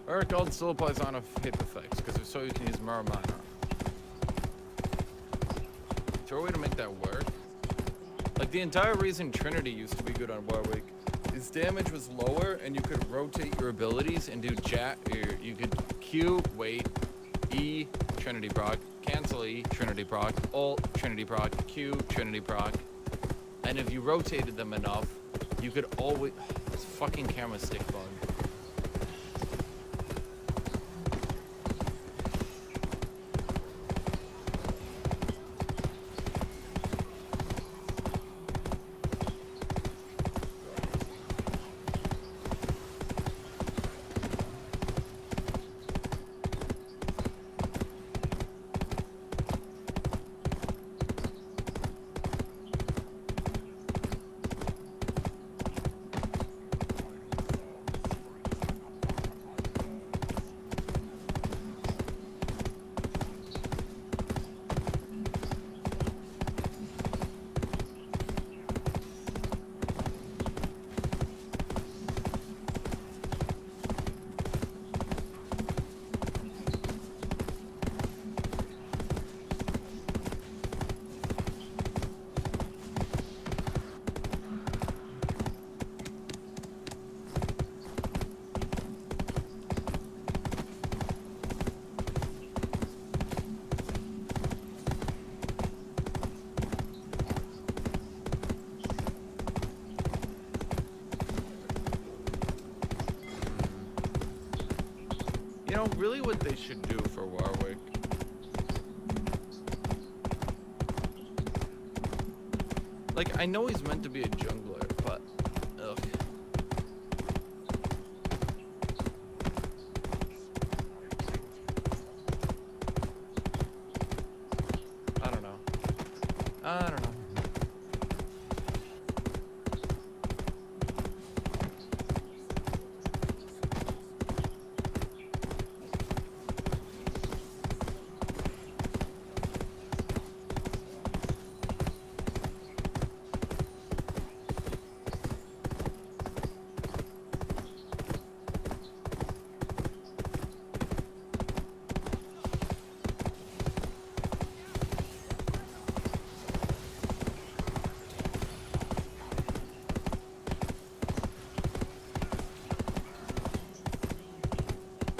Earth Gold still applies on hit effects, because if so, you can use Mirror Mana. Is there a way to make that work? Like, the entire reason Trinity used to be good on Warwick is damage was lower, and you could rotate your abilities and do you could Q, wait, E, Trinity proc, cancel E, Trinity proc, Alt, Trinity proc, Q, Trinity proc. And if you rotated them enough, you could always... This fucking camera stick bug. You know, really what they should do for Warwick... Like, I know he's meant to be a jungler, but... Ugh. I don't know. I don't know.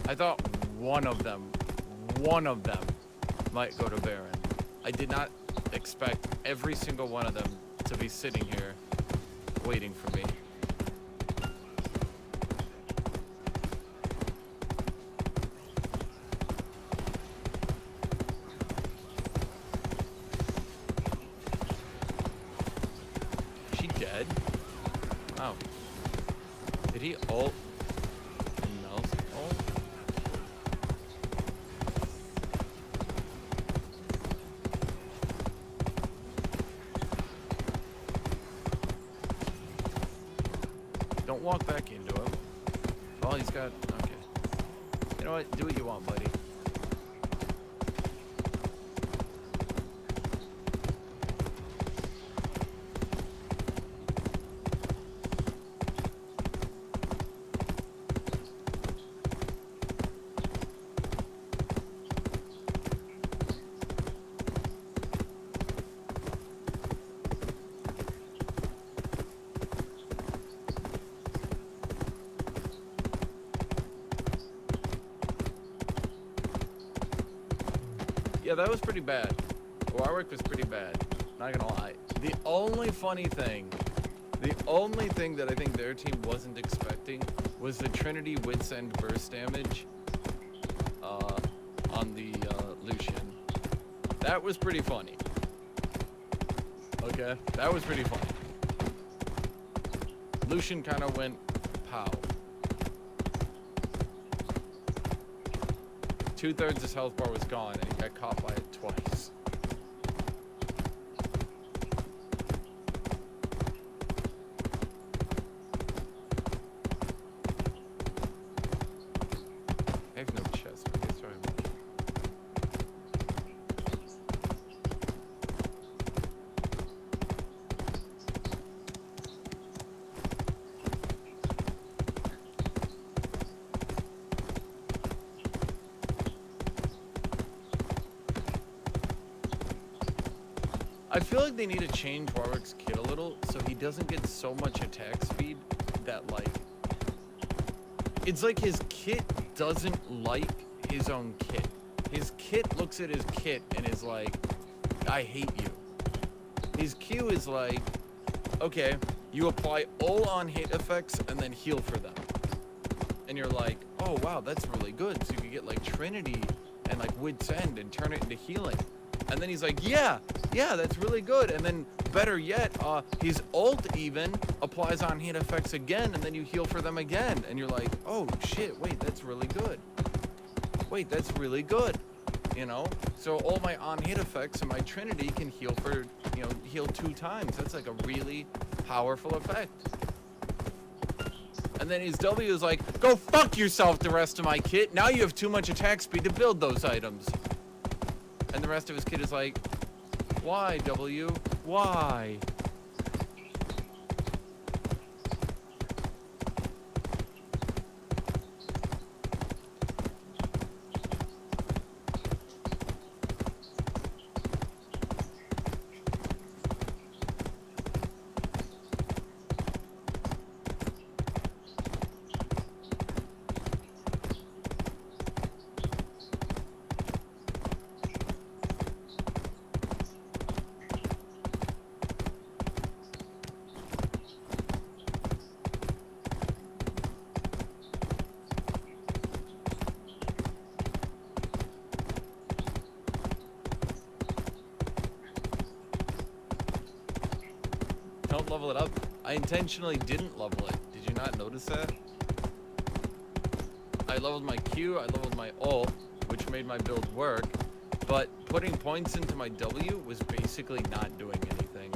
I thought one of them might go to Baron. I did not expect every single one of them to be sitting here waiting for me. Is she dead? Oh. Did he ult? Don't walk back into him. Oh, he's got... Okay. You know what? Do what you want, buddy. Yeah, that was pretty bad. Warwick was pretty bad. Not gonna lie. The only thing that I think their team wasn't expecting was the Trinity Wits End burst damage on the Lucian. That was pretty funny. Okay? That was pretty funny. Lucian kind of went pow. 2/3 his health bar was gone, and he got caught by it twice. I have no chest. Okay, sorry. I feel like they need to change Warwick's kit a little so he doesn't get so much attack speed that, like, it's like his kit doesn't like his own kit. His kit looks at his kit and is like, I hate you. His Q is like, okay, you apply all on hit effects and then heal for them. And you're like, oh wow, that's really good. So you can get like Trinity and like Wit's End and turn it into healing. And then he's like, yeah, that's really good. And then better yet, his ult even applies on hit effects again, and then you heal for them again. And you're like, oh shit, wait, that's really good. Wait, that's really good. You know? So all my on hit effects and my Trinity can heal for, you know, heal 2 times. That's like a really powerful effect. And then his W is like, go fuck yourself, the rest of my kit. Now you have too much attack speed to build those items. And the rest of his kit is like, why, W? Why? Don't level it up. I intentionally didn't level it. Did you not notice that? I leveled my Q, I leveled my ult, which made my build work, but putting points into my W was basically not doing anything.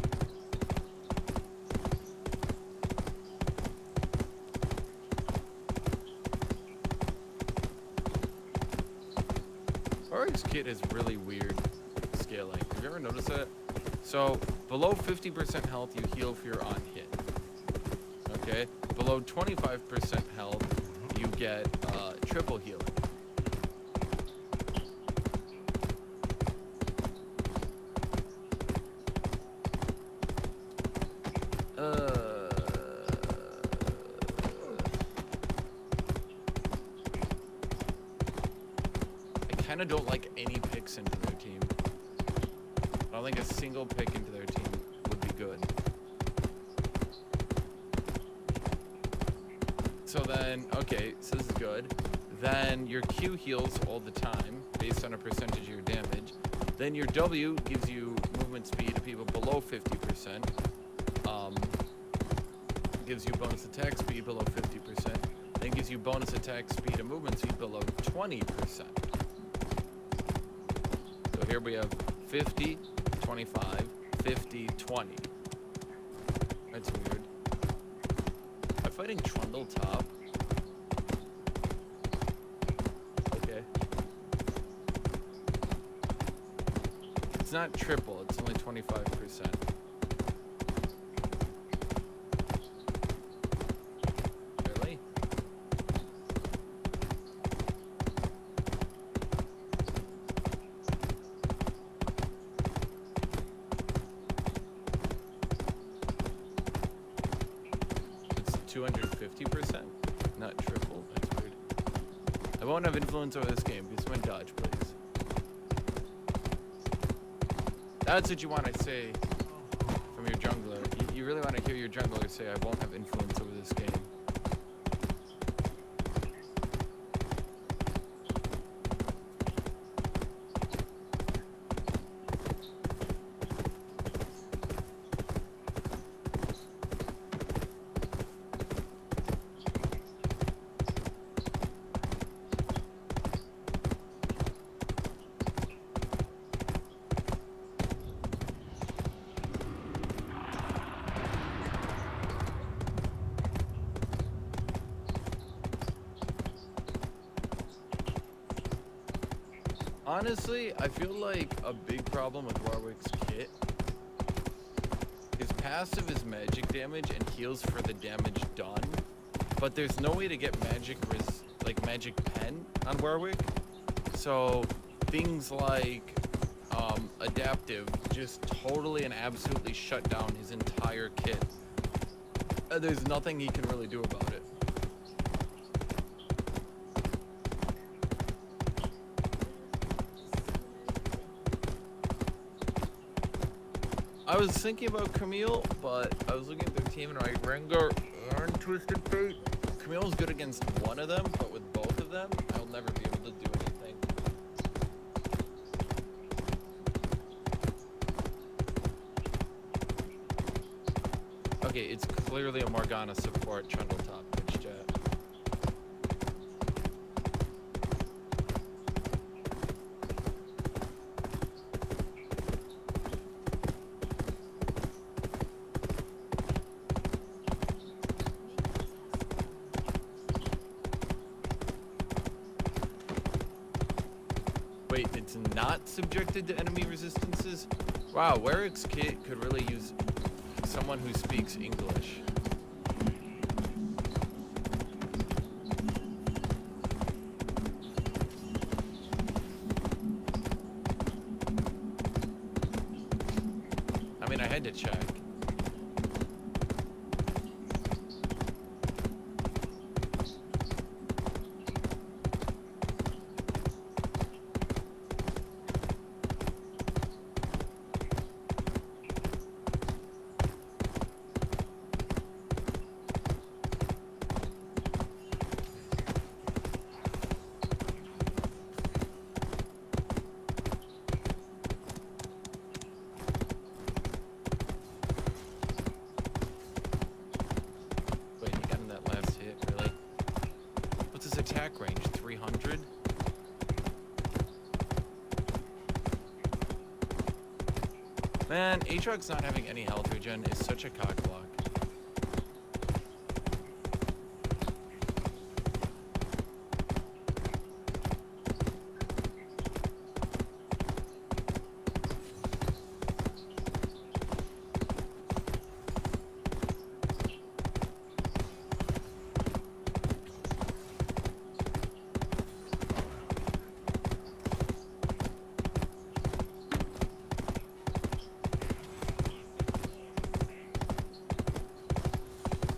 Warwick's kit is really weird scaling. Have you ever noticed that? So, below 50% health, you heal if you're on hit. Okay? Below 25% health, you get triple healing. I kind of don't like any picks into their team. I don't think a single pick into their team would be good. So then, okay, so this is good. Then your Q heals all the time based on a percentage of your damage. Then your W gives you movement speed to people below 50%. Gives you bonus attack speed below 50%. Then gives you bonus attack speed and movement speed below 20%. So here we have 50, 25, 50, 20. That's weird. I'm fighting Trundle top. Okay. It's not triple, it's only 25%. Really? It's 250%, not triple. That's weird. I won't have influence over this game. Get someone dodge, please. That's what you want to say from your jungler. You really want to hear your jungler say, I won't have influence over this game. Honestly, I feel like a big problem with Warwick's kit, his passive is magic damage and heals for the damage done, but there's no way to get magic magic pen on Warwick. So things like adaptive just totally and absolutely shut down his entire kit. There's nothing he can really do about it. I was thinking about Camille, but I was looking at their team and like Rengar and Twisted Fate. Camille's good against one of them, but with both of them, I'll never be able to do anything. Okay, it's clearly a Morgana support Trundle top pitch jet. Wait, it's not subjected to enemy resistances? Wow, Warwick's kit could really use someone who speaks English. I mean, I had to check. Attack range 300. Man, Aatrox not having any health regen is such a cock block.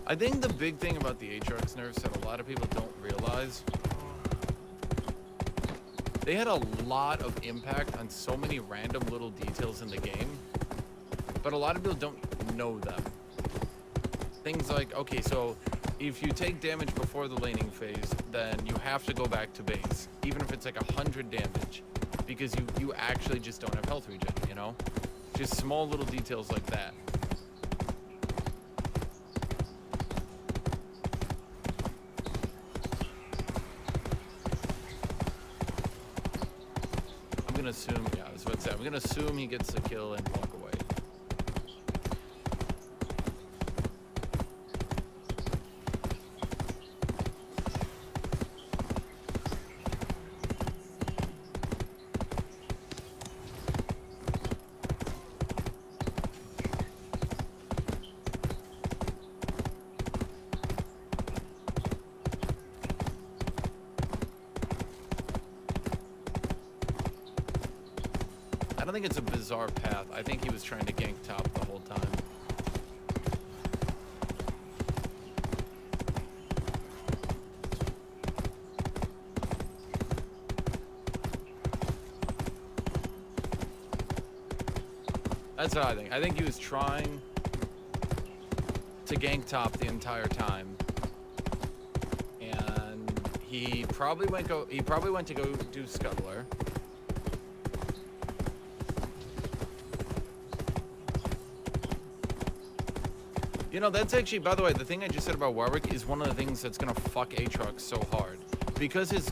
I think the big thing about the Aatrox nerfs that a lot of people don't realize, they had a lot of impact on so many random little details in the game, but a lot of people don't know them. Things like, okay, so if you take damage before the laning phase, then you have to go back to base, even if it's like 100 damage, because you actually just don't have health regen, you know? Just small little details like that. I'm gonna assume, yeah, I was about to say, I'm gonna assume he gets the kill and walk away. I don't think it's a bizarre path. I think he was trying to gank top the whole time. That's what I think. I think he was trying to gank top the entire time. And he probably went to go do Scuttler. You know, that's actually, by the way, the thing I just said about Warwick is one of the things that's gonna fuck Aatrox so hard. Because his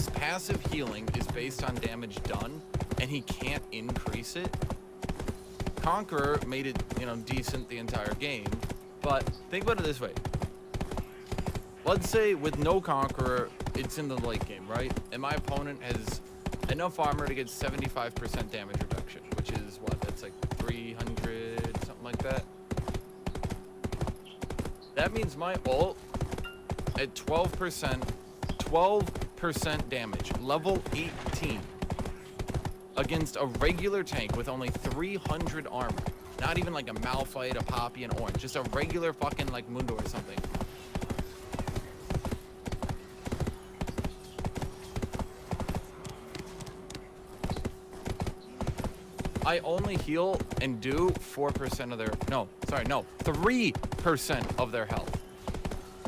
passive healing is based on damage done, and he can't increase it. Conqueror made it, you know, decent the entire game, but think about it this way. Let's say with no Conqueror, it's in the late game, right? And my opponent has enough armor to get 75% damage reduction, which is what? That's like 300, something like that. That means my ult at 12% damage, level 18. against a regular tank with only 300 armor. Not even like a Malphite, a Poppy, and Orange. Just a regular fucking like Mundo or something. I only heal and do 4% of their, no, 3% of their health.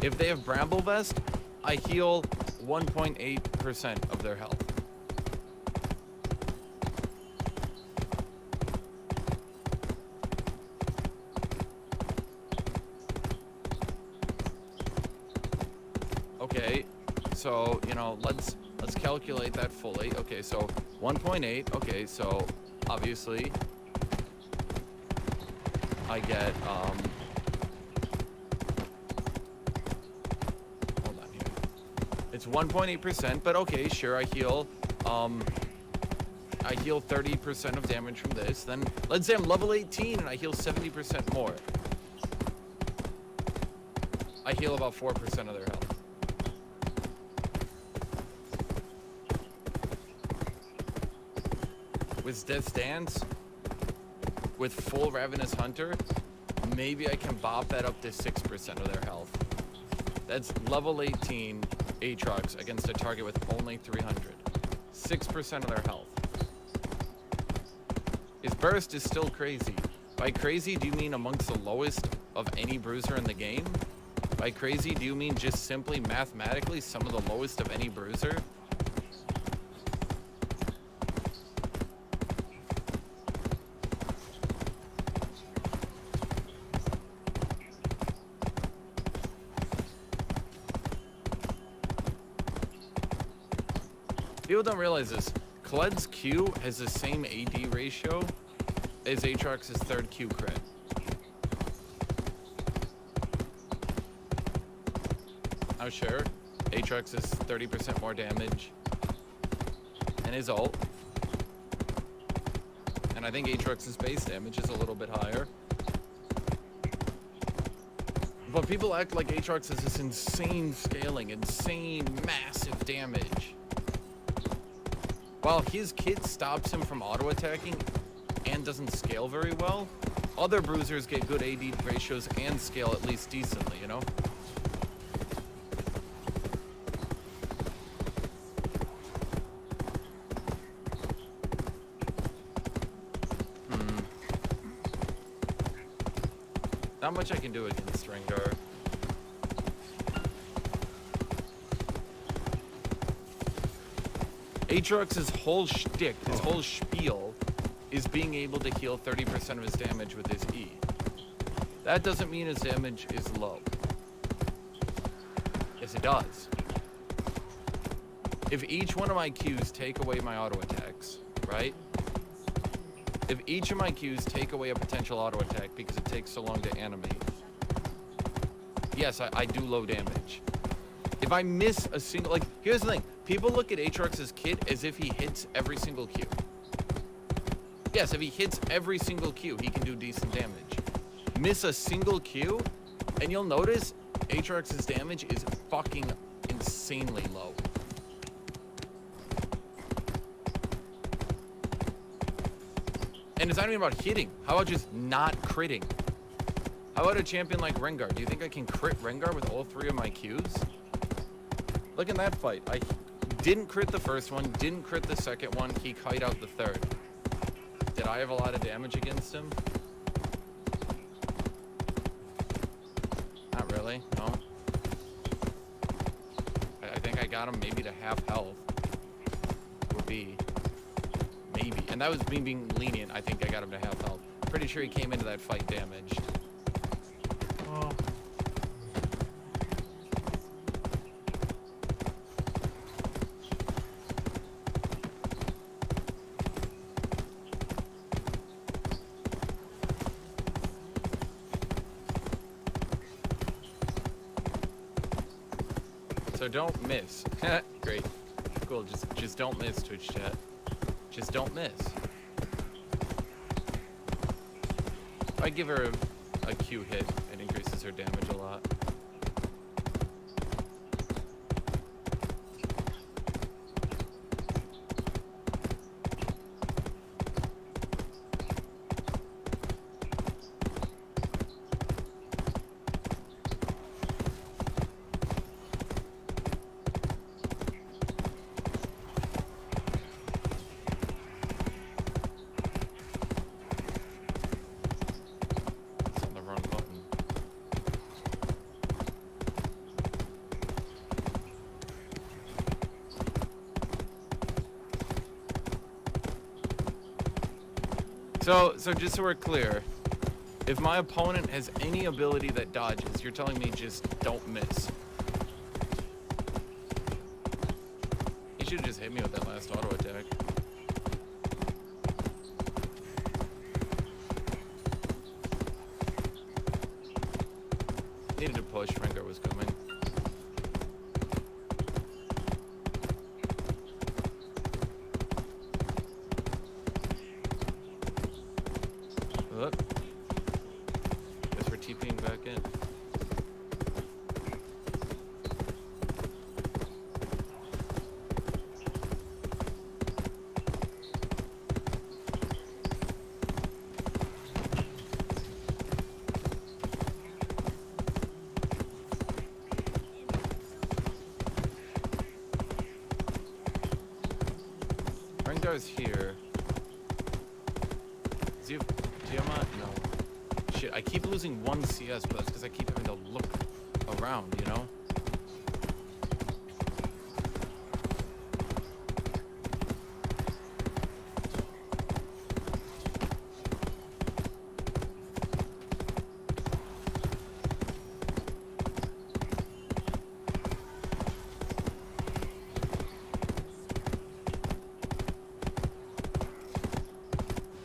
If they have Bramble Vest, I heal 1.8% of their health. Okay, so, you know, let's calculate that fully. Okay, so 1.8, okay, so obviously I get, hold on here. It's 1.8%, but okay, sure, I heal 30% of damage from this. Then let's say I'm level 18 and I heal 70% more. I heal about 4% of their health. With Death's Dance, with full Ravenous Hunter, maybe I can bop that up to 6% of their health. That's level 18 Aatrox against a target with only 300. 6% of their health. His burst is still crazy. By crazy, do you mean amongst the lowest of any bruiser in the game? By crazy, do you mean just simply mathematically some of the lowest of any bruiser? People don't realize this. Kled's Q has the same AD ratio as Aatrox's third Q crit. Now sure, Aatrox is 30% more damage and his ult. And I think Aatrox's base damage is a little bit higher. But people act like Aatrox has this insane scaling, insane massive damage. While his kit stops him from auto-attacking and doesn't scale very well, other bruisers get good AD ratios and scale at least decently, you know? Not much I can do against Rengar. Aatrox's whole shtick, his whole spiel, is being able to heal 30% of his damage with his E. That doesn't mean his damage is low. Yes, it does. If each one of my Qs take away my auto attacks, right? If each of my Qs take away a potential auto attack because it takes so long to animate, yes, I do low damage. If I miss a single, like, here's the thing. People look at Aatrox's kit as if he hits every single Q. Yes, if he hits every single Q, he can do decent damage. Miss a single Q, and you'll notice Aatrox's damage is fucking insanely low. And it's not even about hitting. How about just not critting? How about a champion like Rengar? Do you think I can crit Rengar with all three of my Qs? Look in that fight. I didn't crit the first one, didn't crit the second one, he kite out the third. Did I have a lot of damage against him? Not really, no. I think I got him maybe to half health. Would be. Maybe. And that was me being lenient. I think I got him to half health. Pretty sure he came into that fight damaged. Oh. So don't miss. Great. Cool. Just don't miss, Twitch chat. Just don't miss. If I give her a Q hit, it increases her damage a lot. So just so we're clear, if my opponent has any ability that dodges, you're telling me just don't miss. He should have just hit me with that last auto attack. Needed to push. Rengar was coming. Look. Guess we're TPing back in. Rengar's here. Does he have Tiamat? No. Shit, I keep losing 1 CS, but that's because I keep having to look around, you know?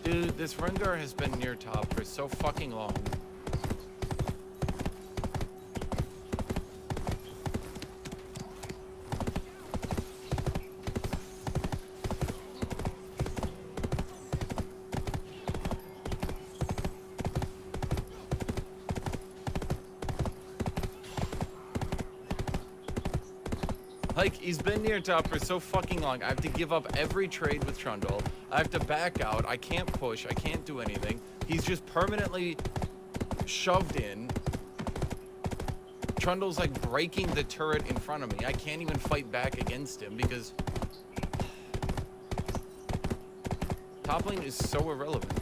Dude, this Rengar has been near top for so fucking long. Like, he's been near top for so fucking long. I have to give up every trade with Trundle. I have to back out. I can't push. I can't do anything. He's just permanently shoved in. Trundle's like breaking the turret in front of me. I can't even fight back against him because top lane is so irrelevant.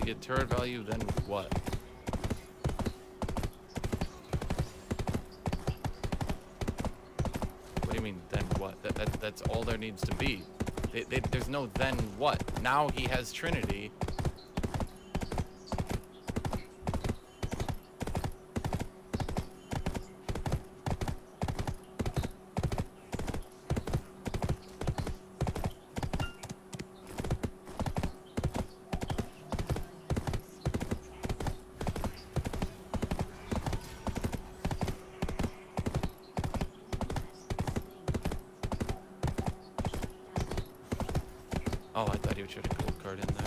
Get turret value, then what? What do you mean, then what? That's all there needs to be. There's no then what. Now he has Trinity. Oh, I thought he would try to gold card in there.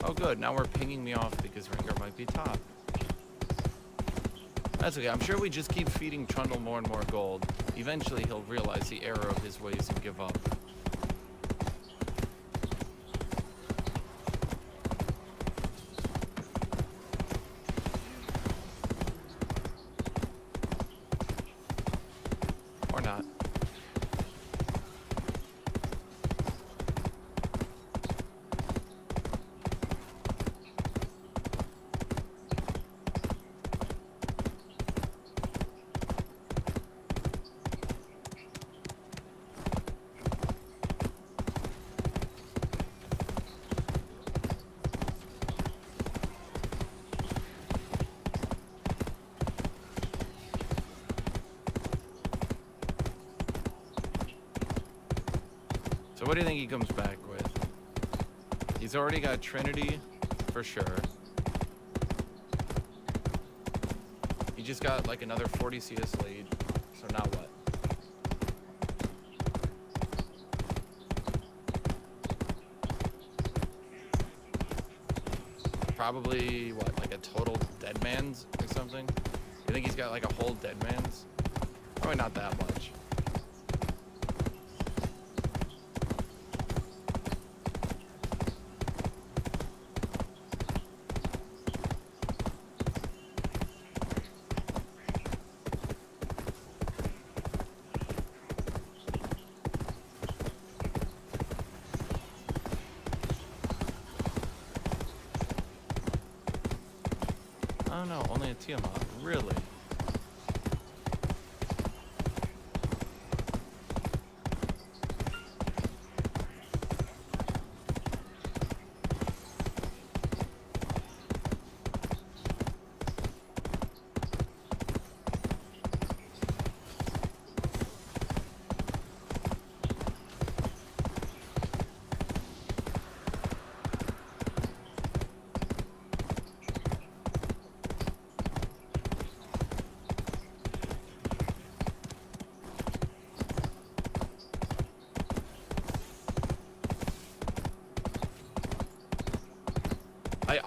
Oh good, now we're pinging me off because Rengar might be top. That's okay, I'm sure we just keep feeding Trundle more and more gold. Eventually he'll realize the error of his ways and give up. Or not. what do you think he comes back with? He's already got Trinity, for sure. He just got like another 40 CS lead, so now what? Probably, what, like a total dead man's or something? You think he's got like a whole dead man's? Probably not that much. Oh no, only a Tiamat, really?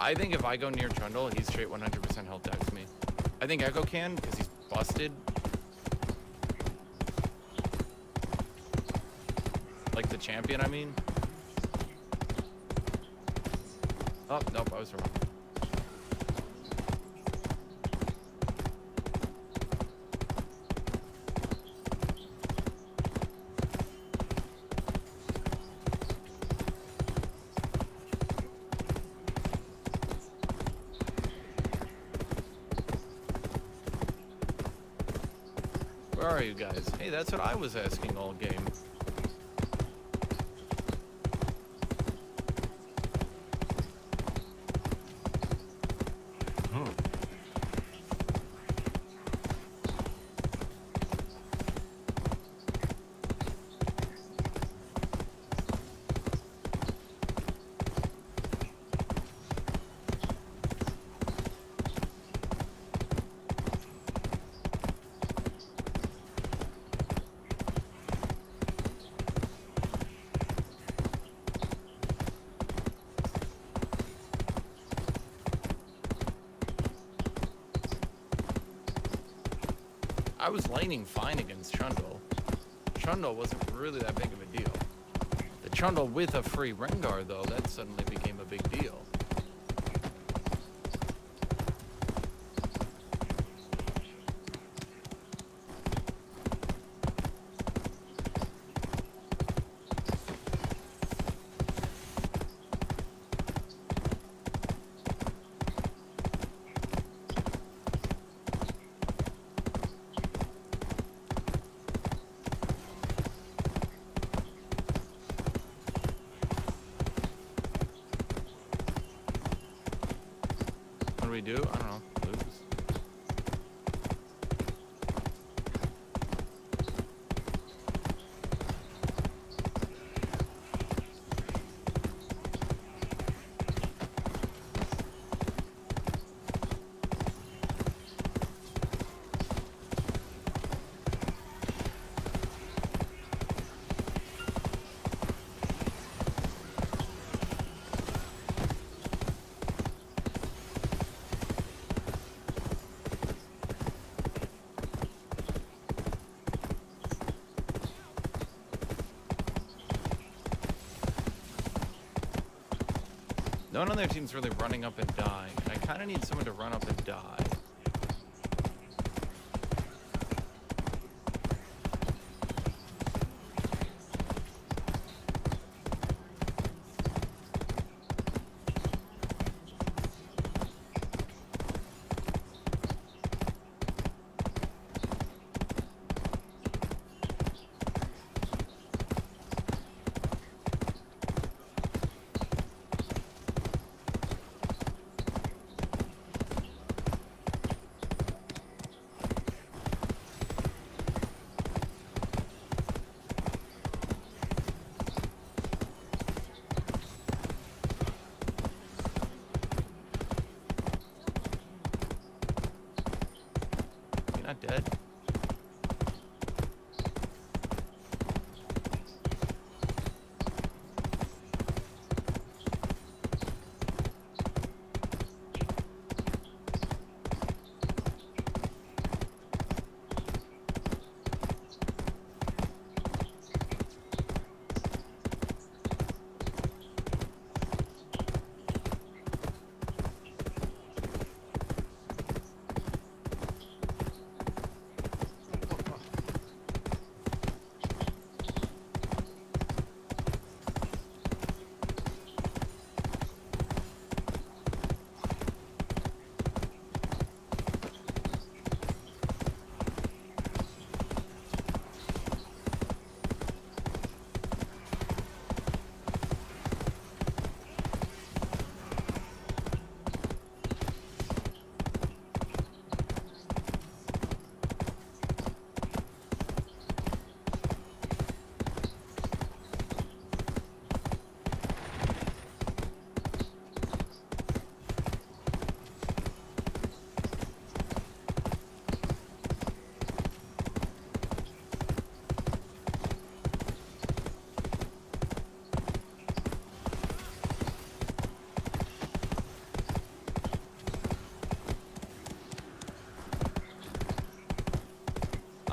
I think if I go near Trundle, he's straight 100% health decks me. I think Echo can, because he's busted. Like the champion, I mean. Oh, nope, I was wrong. Where are you guys? Hey, that's what I was asking all game. I was laning fine against Trundle. Trundle wasn't really that big of a deal. The Trundle with a free Rengar, though, that suddenly became a big deal. What do we do? I don't know. Lose. No one on their team's really running up and dying. I kind of need someone to run up and die.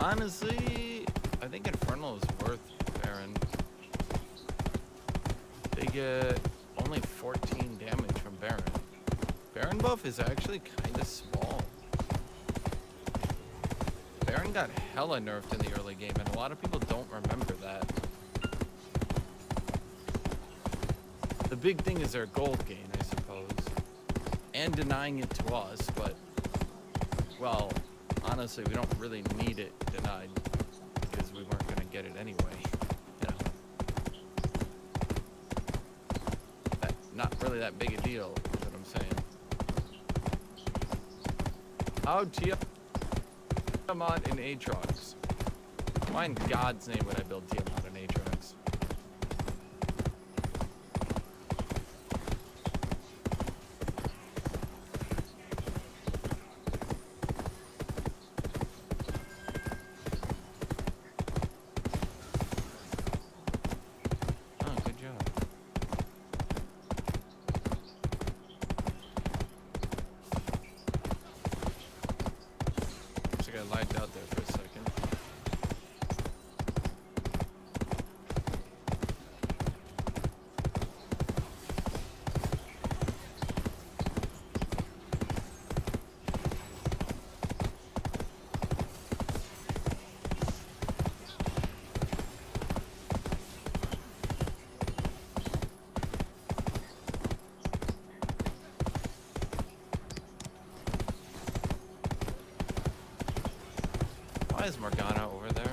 Honestly, I think Infernal is worth Baron. They get only 14 damage from Baron. Baron buff is actually kind of small. Baron got hella nerfed in the early game, and a lot of people don't remember that. The big thing is their gold gain, I suppose. And denying it to us, but, well, honestly, we don't really need it denied, because we weren't going to get it anyway. You know. Not really that big a deal, is what I'm saying. How Tiamat in Aatrox? Why in God's name would I build Tiamat in Aatrox? Oh, good job. Looks like I lagged out there for a second. Why is Morgana over there?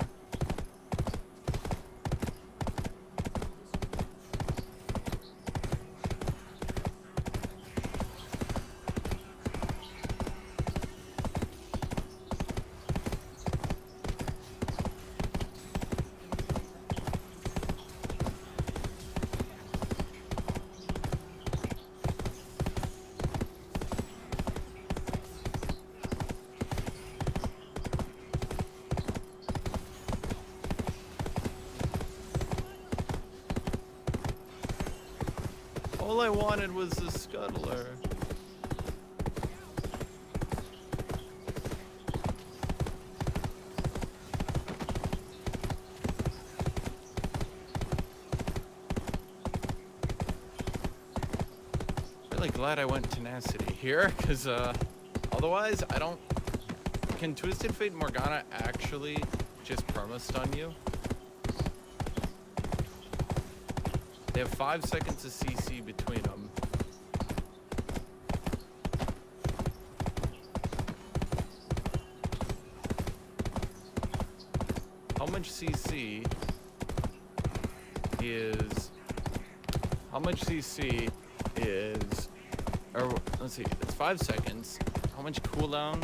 All I wanted was the scuttler. Really glad I went tenacity here, because otherwise I don't... Can Twisted Fate Morgana actually just perma-stun you? They have 5 seconds of CC between them. How much CC is... How much CC is... Or, let's see, it's 5 seconds. How much cooldown?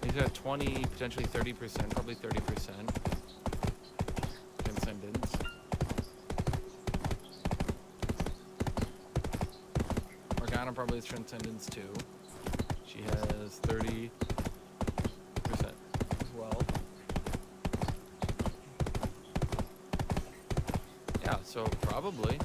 He's got 20, potentially 30%, probably 30%. Transcendence. Morgana probably has Transcendence too. She has 30% as well. Yeah, so probably.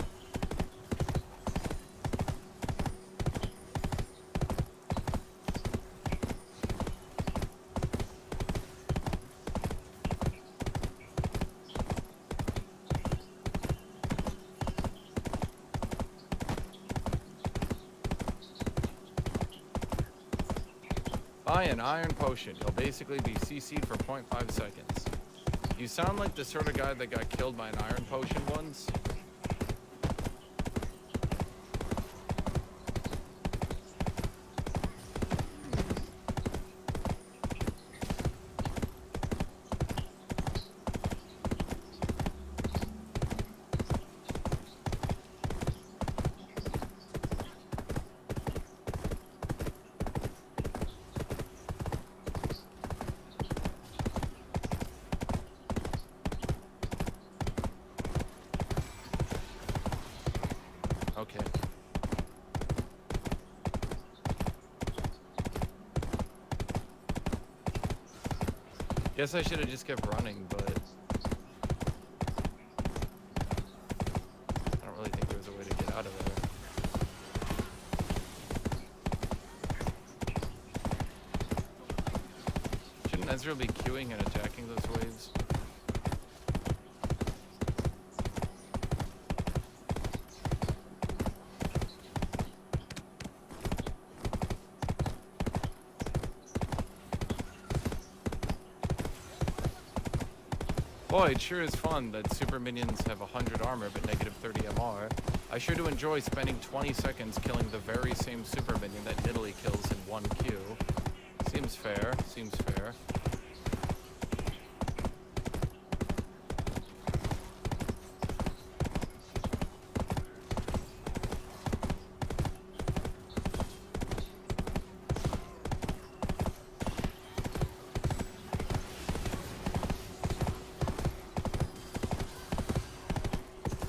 Buy an iron potion. You'll basically be CC'd for 0.5 seconds. You sound like the sort of guy that got killed by an iron potion once. Okay. Guess I should have just kept running, but I don't really think there was a way to get out of there. Shouldn't as well be queuing and attacking those waves. Boy, it sure is fun that super minions have 100 armor but negative 30 MR. I sure do enjoy spending 20 seconds killing the very same super minion that Nidalee kills in 1 Q. Seems fair, seems fair.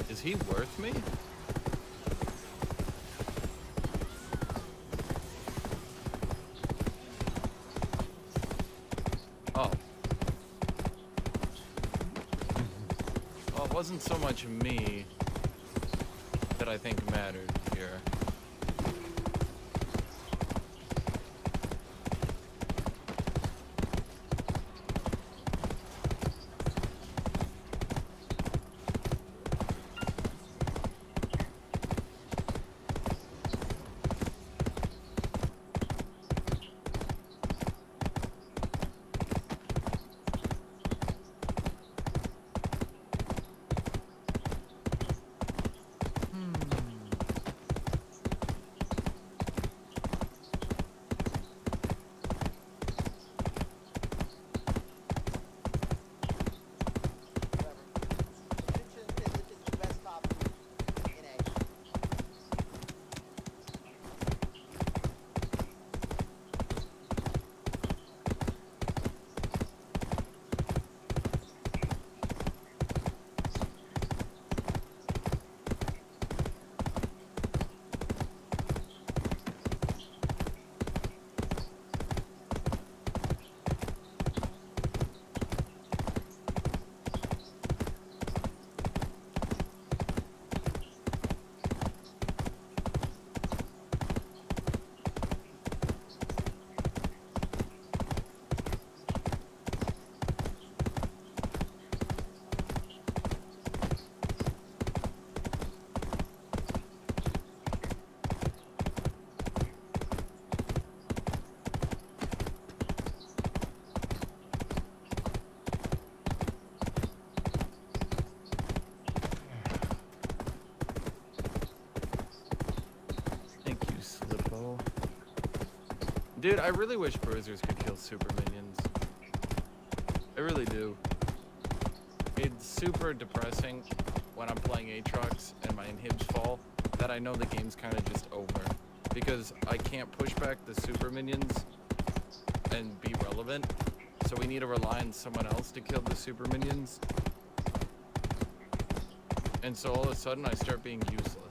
Is he worth me? Oh. Well, it wasn't so much me that I think mattered here. Dude, I really wish bruisers could kill super minions. I really do. It's super depressing when I'm playing Aatrox and my inhibs fall that I know the game's kind of just over. Because I can't push back the super minions and be relevant. So we need to rely on someone else to kill the super minions. And so all of a sudden I start being useless.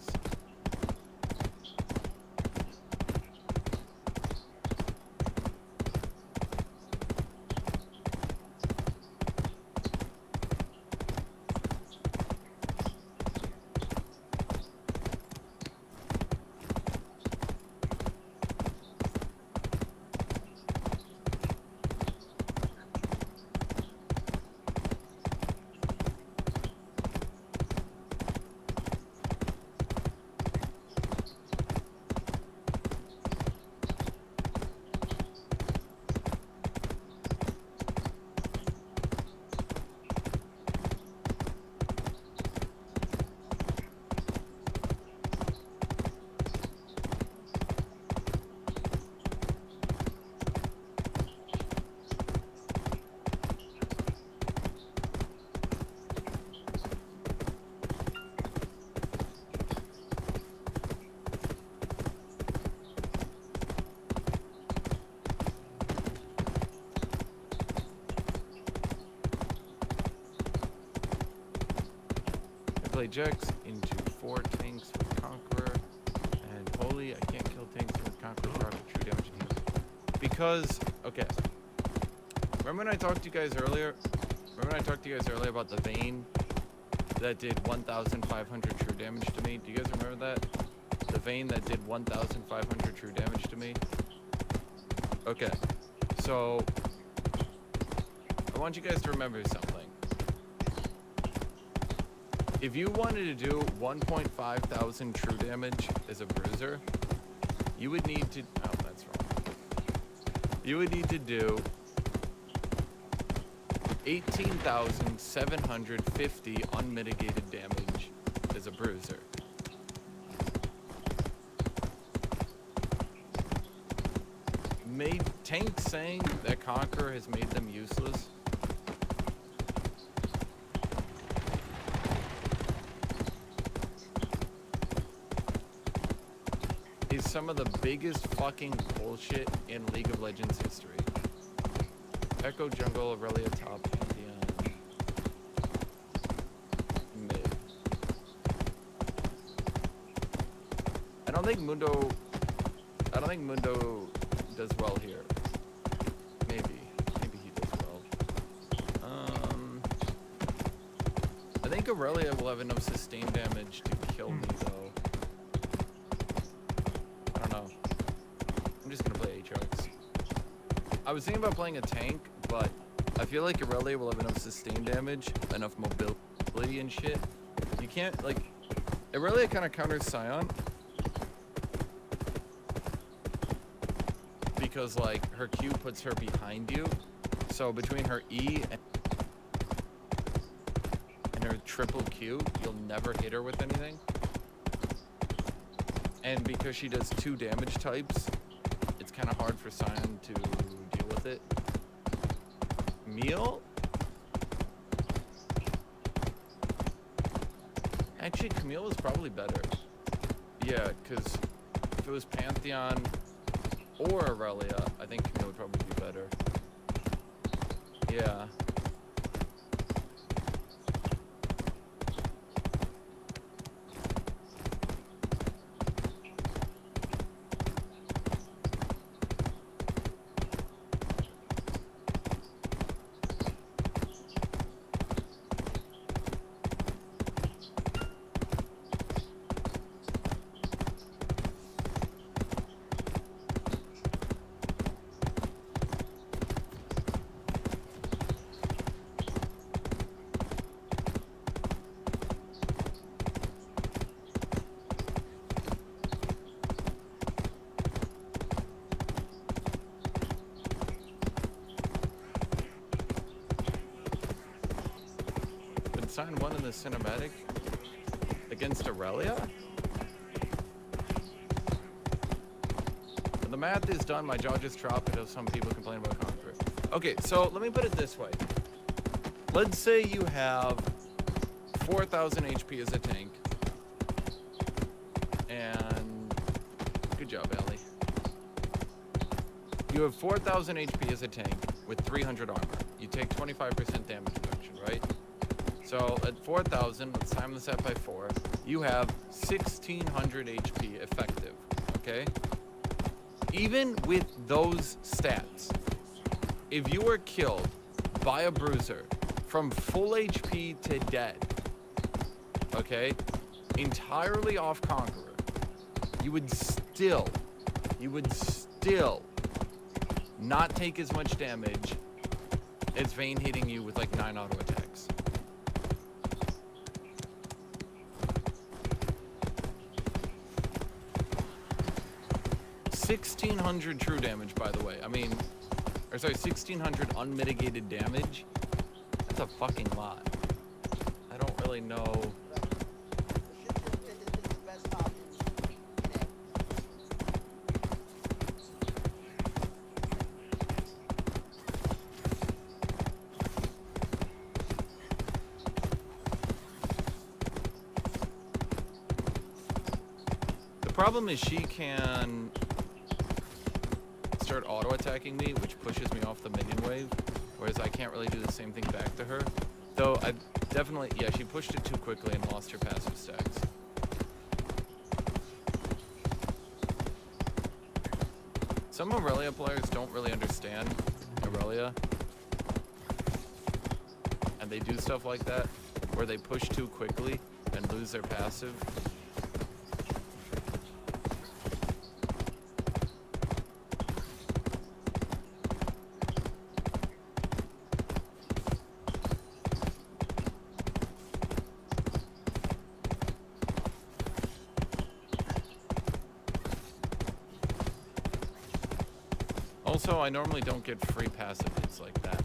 Play Jax into 4 tanks with Conqueror, and holy, I can't kill tanks with Conqueror for true damage and heal. Because, okay, remember when I talked to you guys earlier? About the Vayne that did 1,500 true damage to me? Do you guys remember that? The Vayne that did 1,500 true damage to me? Okay, so I want you guys to remember something. If you wanted to do 1.5 thousand true damage as a bruiser, you would need to... Oh, that's wrong. You would need to do 18,750 unmitigated damage as a bruiser. Tank saying that Conqueror has made them useless. Is some of the biggest fucking bullshit in League of Legends history. Echo jungle, Aurelia top, Pantheon, mid. I don't think Mundo does well here. Maybe he does well. I think Aurelia will have enough sustained damage to kill me though. I don't know. I'm just gonna play Aatrox. I was thinking about playing a tank, but I feel like Aurelia will have enough sustained damage, enough mobility and shit. You can't, like, Aurelia kind of counters Scion. Because, like, her Q puts her behind you. So between her E and her triple Q, you'll never hit her with anything. And because she does 2 damage types, it's kind of hard for Scion to deal with it. Camille? Actually, Camille was probably better. Yeah, because if it was Pantheon or Aurelia, I think Camille would probably be better. Yeah. Scion won in the cinematic against Aurelia? When the math is done, my jaw just dropped because some people complain about Conqueror. Okay, so let me put it this way. Let's say you have 4,000 HP as a tank. And good job, Ellie. You have 4,000 HP as a tank with 300 armor. You take 25% damage reduction, right? So at 4,000, let's time this out by 4, you have 1,600 HP effective, okay? Even with those stats, if you were killed by a bruiser from full HP to dead, okay, entirely off Conqueror, you would still not take as much damage as Vayne hitting you with like 9 auto attacks. 1,600 true damage, by the way. I mean, or sorry, 1,600 unmitigated damage. That's a fucking lot. I don't really know. The problem is she can start auto-attacking me, which pushes me off the minion wave, whereas I can't really do the same thing back to her. Though I definitely, yeah, she pushed it too quickly and lost her passive stacks. Some Aurelia players don't really understand Aurelia, and they do stuff like that, where they push too quickly and lose their passive. also, I normally don't get free passive hits like that.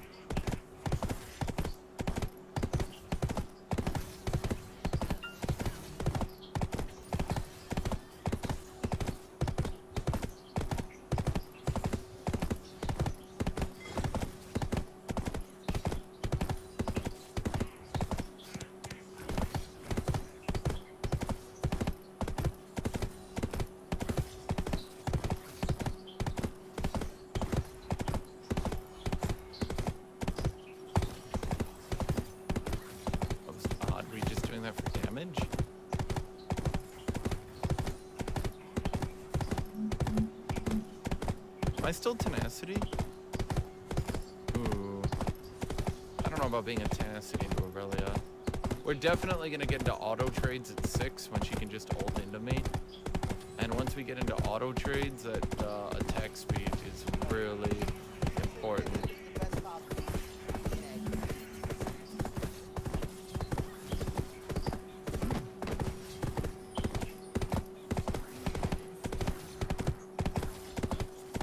Am I still tenacity? Ooh. I don't know about being a tenacity into Aurelia. We're definitely going to get into auto trades at 6 when she can just ult into me. And once we get into auto trades, that attack speed is really important.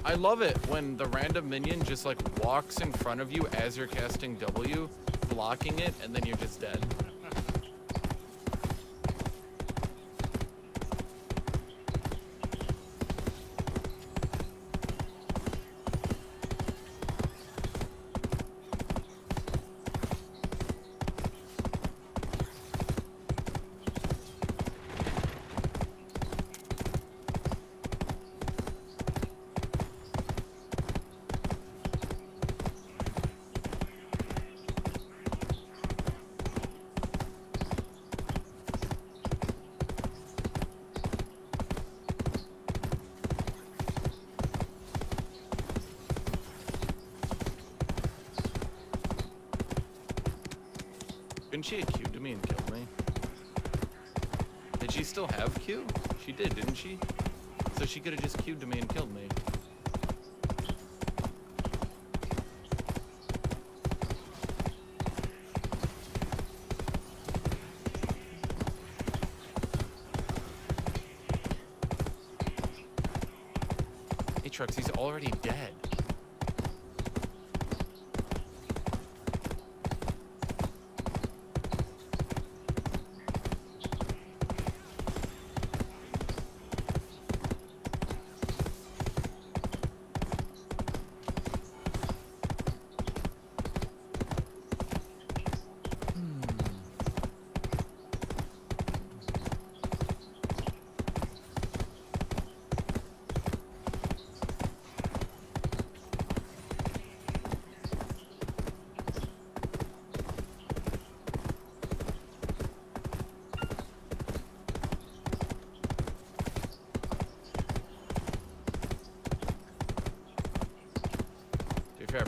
I love it when the random minion just like walks in front of you as you're casting W, blocking it, and then you're just dead. Didn't she have Q to me and killed me? Did she still have Q? She did, didn't she? So she could have just Q'd to me and killed me. Aatrox, he's already dead.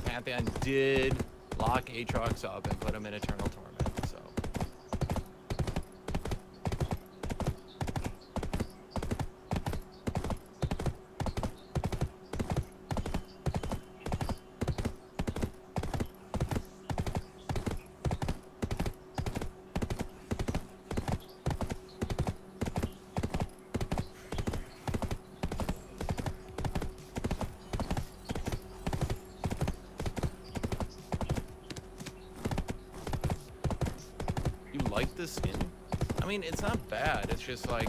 Pantheon did lock Aatrox up and put him in Eternal Torment, so. Like this skin? I mean, it's not bad. It's just like,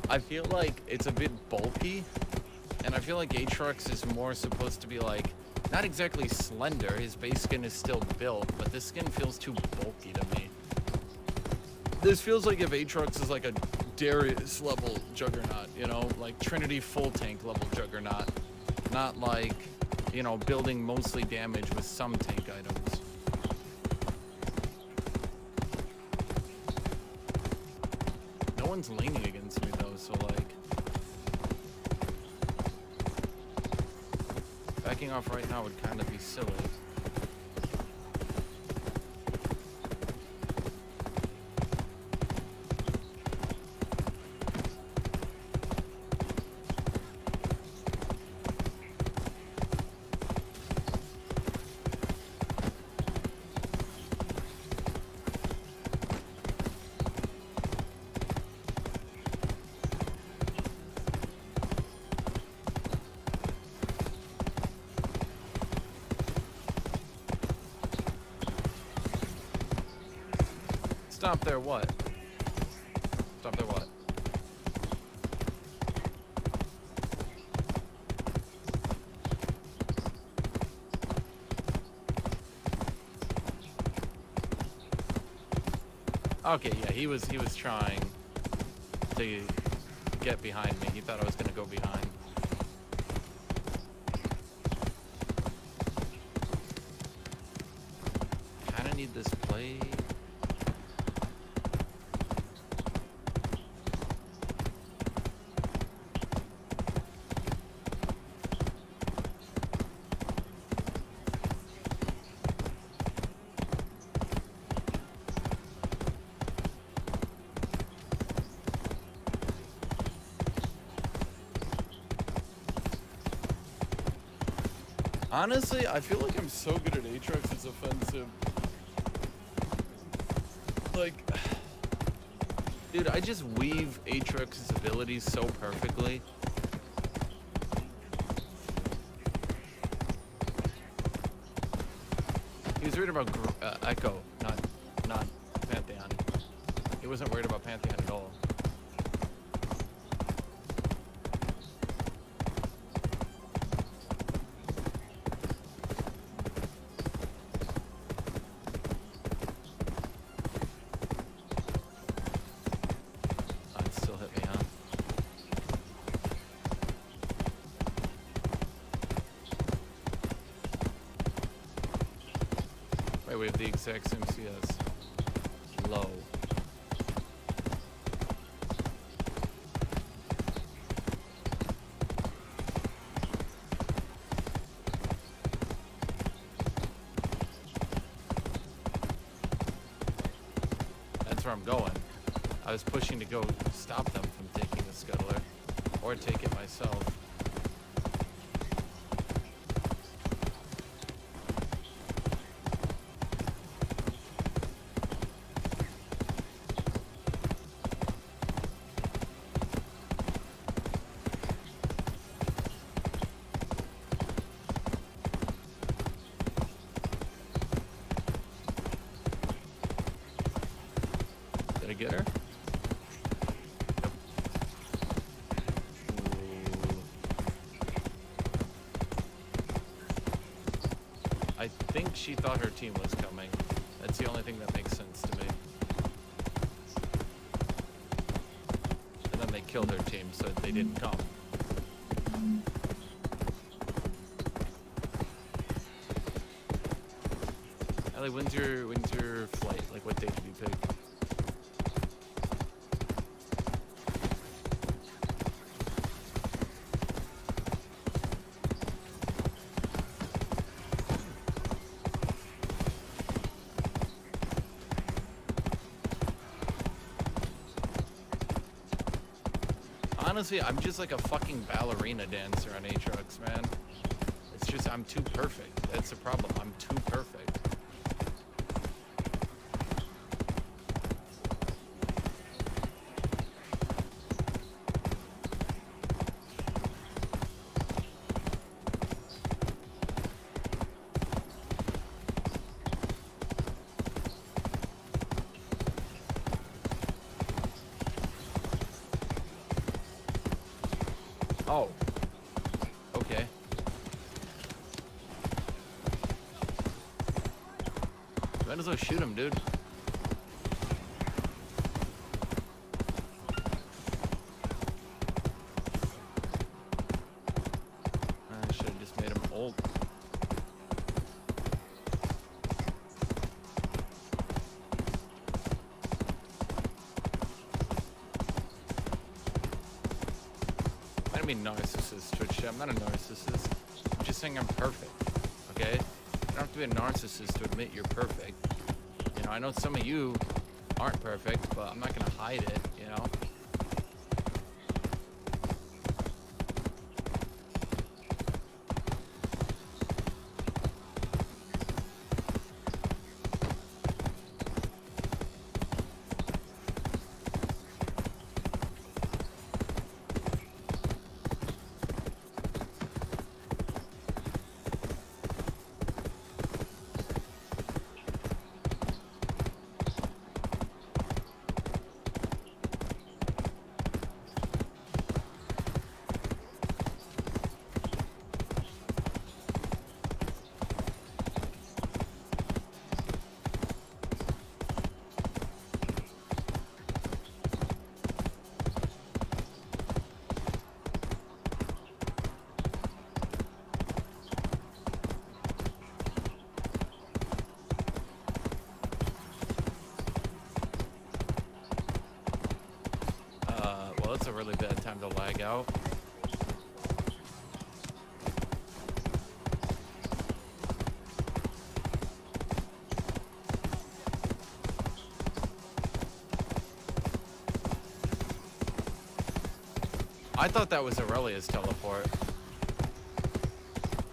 I feel like it's a bit bulky, and I feel like Aatrox is more supposed to be like, not exactly slender. His base skin is still built, but this skin feels too bulky to me. This feels like if Aatrox is like a Darius level Juggernaut, you know, like Trinity full tank level Juggernaut, not like, you know, building mostly damage with some tank items. No one's leaning against me though, so like backing off right now would kind of be silly. Stop there what? Stop there what? Okay, yeah, he was trying to get behind me. He thought I was gonna go behind. Kinda need this plate. Honestly, I feel like I'm so good at Aatrox, it's offensive. Like, dude, I just weave Aatrox's abilities so perfectly. He was worried about Echo, not Pantheon. He wasn't worried about Pantheon at all. We have the exact same CS. Low. That's where I'm going. I was pushing to go stop them from taking the scuttler, or take it myself. Get her? Yep. I think she thought her team was coming. That's the only thing that makes sense to me. And then they killed her team, so they didn't come. Ellie, when's your flight? Like, what date did you pick? Honestly, I'm just like a fucking ballerina dancer on Aatrox, man. It's just, I'm too perfect. That's the problem. I'm too perfect. Oh. Okay. Might as well shoot him, dude. I should have just made him old. I don't mean narcissist, Twitch chat. I'm not a narcissist. I'm just saying I'm perfect, okay? You don't have to be a narcissist to admit you're perfect. You know, I know some of you aren't perfect, but I'm not gonna hide it, you know? lag out. I thought that was Aurelia's teleport.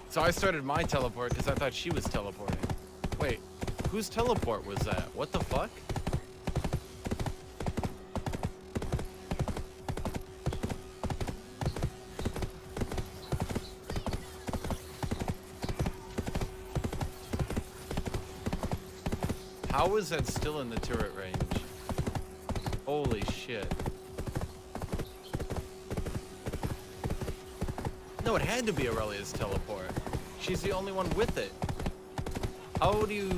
So I started my teleport because I thought she was teleporting. Wait, whose teleport was that? What the fuck? How is that still in the turret range? Holy shit. No, it had to be Aurelia's teleport. She's the only one with it. How do you...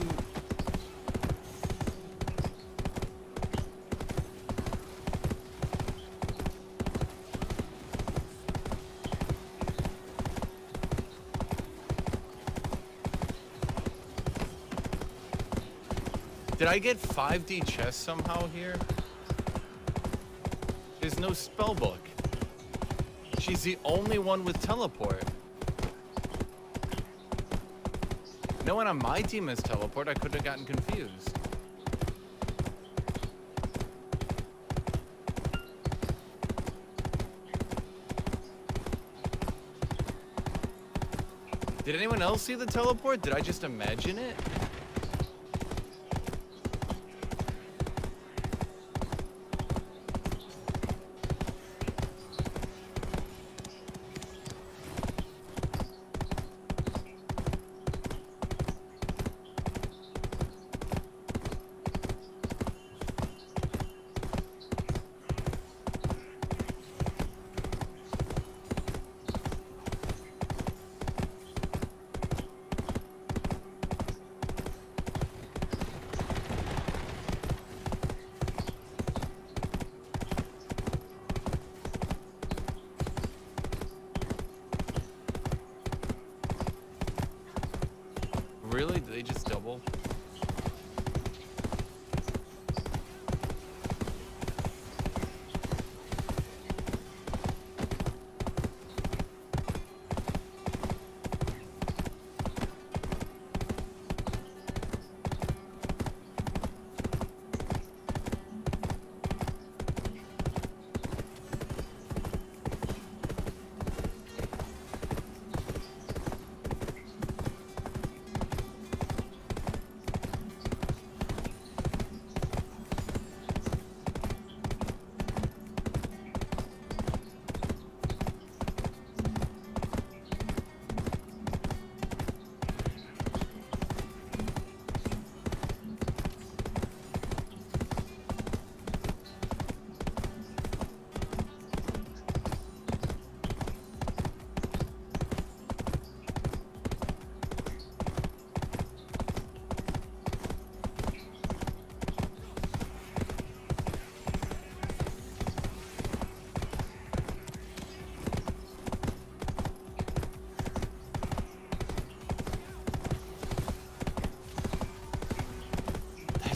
Did I get 5D chess somehow here? There's no spellbook. She's the only one with teleport. No one on my team has teleport. I could have gotten confused. Did anyone else see the teleport? Did I just imagine it? Really? Did they just double?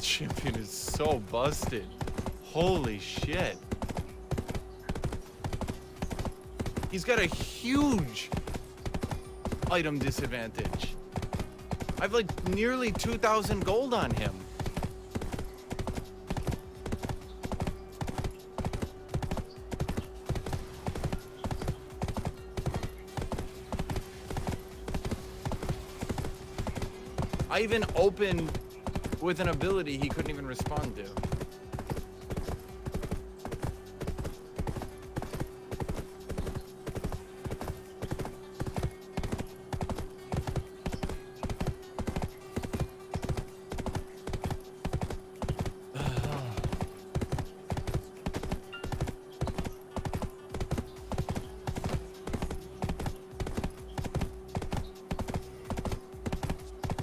Champion is so busted. Holy shit. He's got a huge item disadvantage. I've like nearly 2,000 gold on him. I even opened with an ability he couldn't even respond to.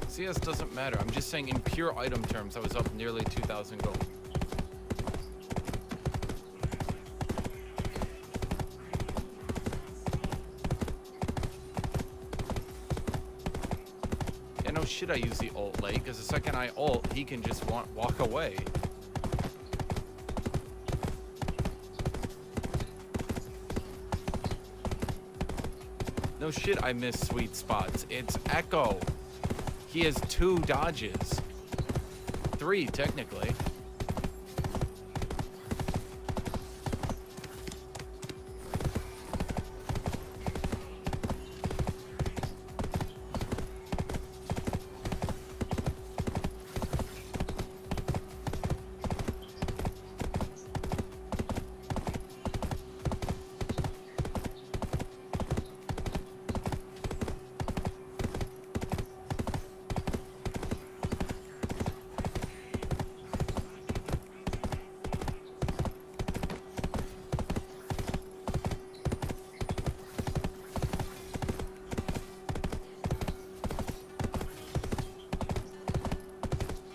CS doesn't matter. I'm just saying in pure item terms, I was up nearly 2,000 gold. Yeah, no shit I use the ult late, because the second I ult, he can just walk away. No shit, I miss sweet spots. It's Echo. He has 2 dodges. 3, technically.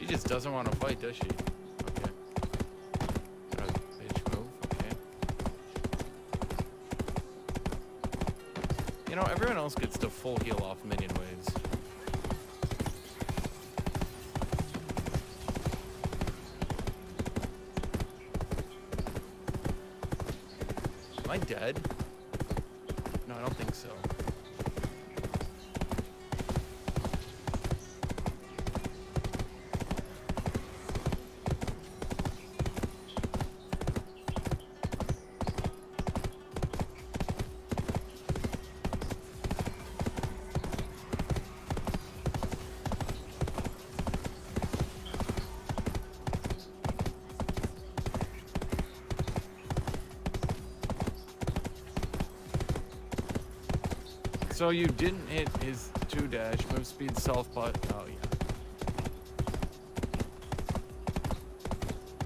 Just doesn't want to fight, does she? Okay. Bitch move. Okay. You know, everyone else gets the full heal off minion waves. Am I dead? No, I don't think so. So you didn't hit his 2 dash, move speed, self butt. Oh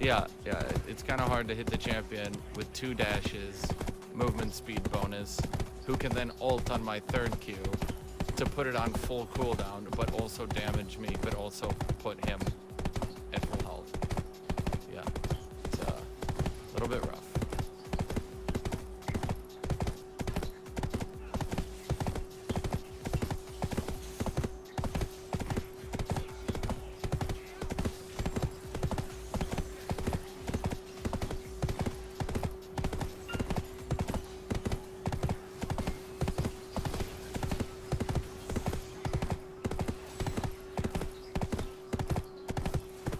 yeah. Yeah, it's kind of hard to hit the champion with 2 dashes, movement speed bonus, who can then ult on my 3rd Q to put it on full cooldown, but also damage me, but also put him at full health. Yeah, it's a little bit rough.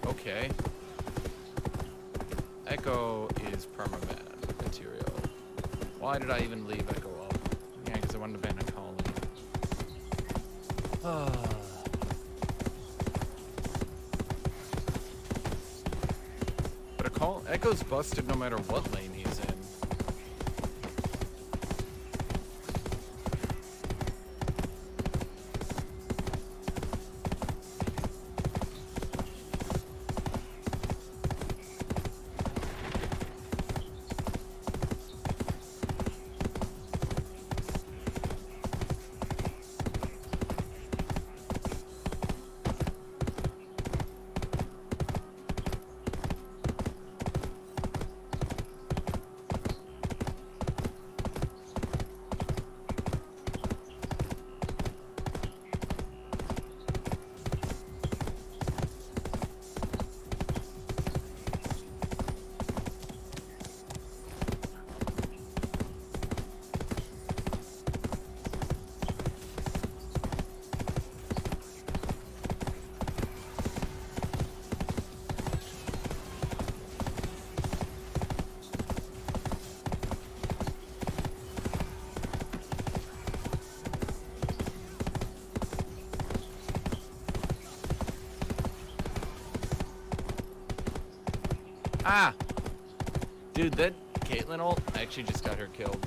Okay. Echo is permaban material. Why did I even leave Echo up? Yeah, because I wanted to ban a colony. But Echo's busted no matter what lane he's in. Ah! Dude, that Caitlyn ult actually just got her killed.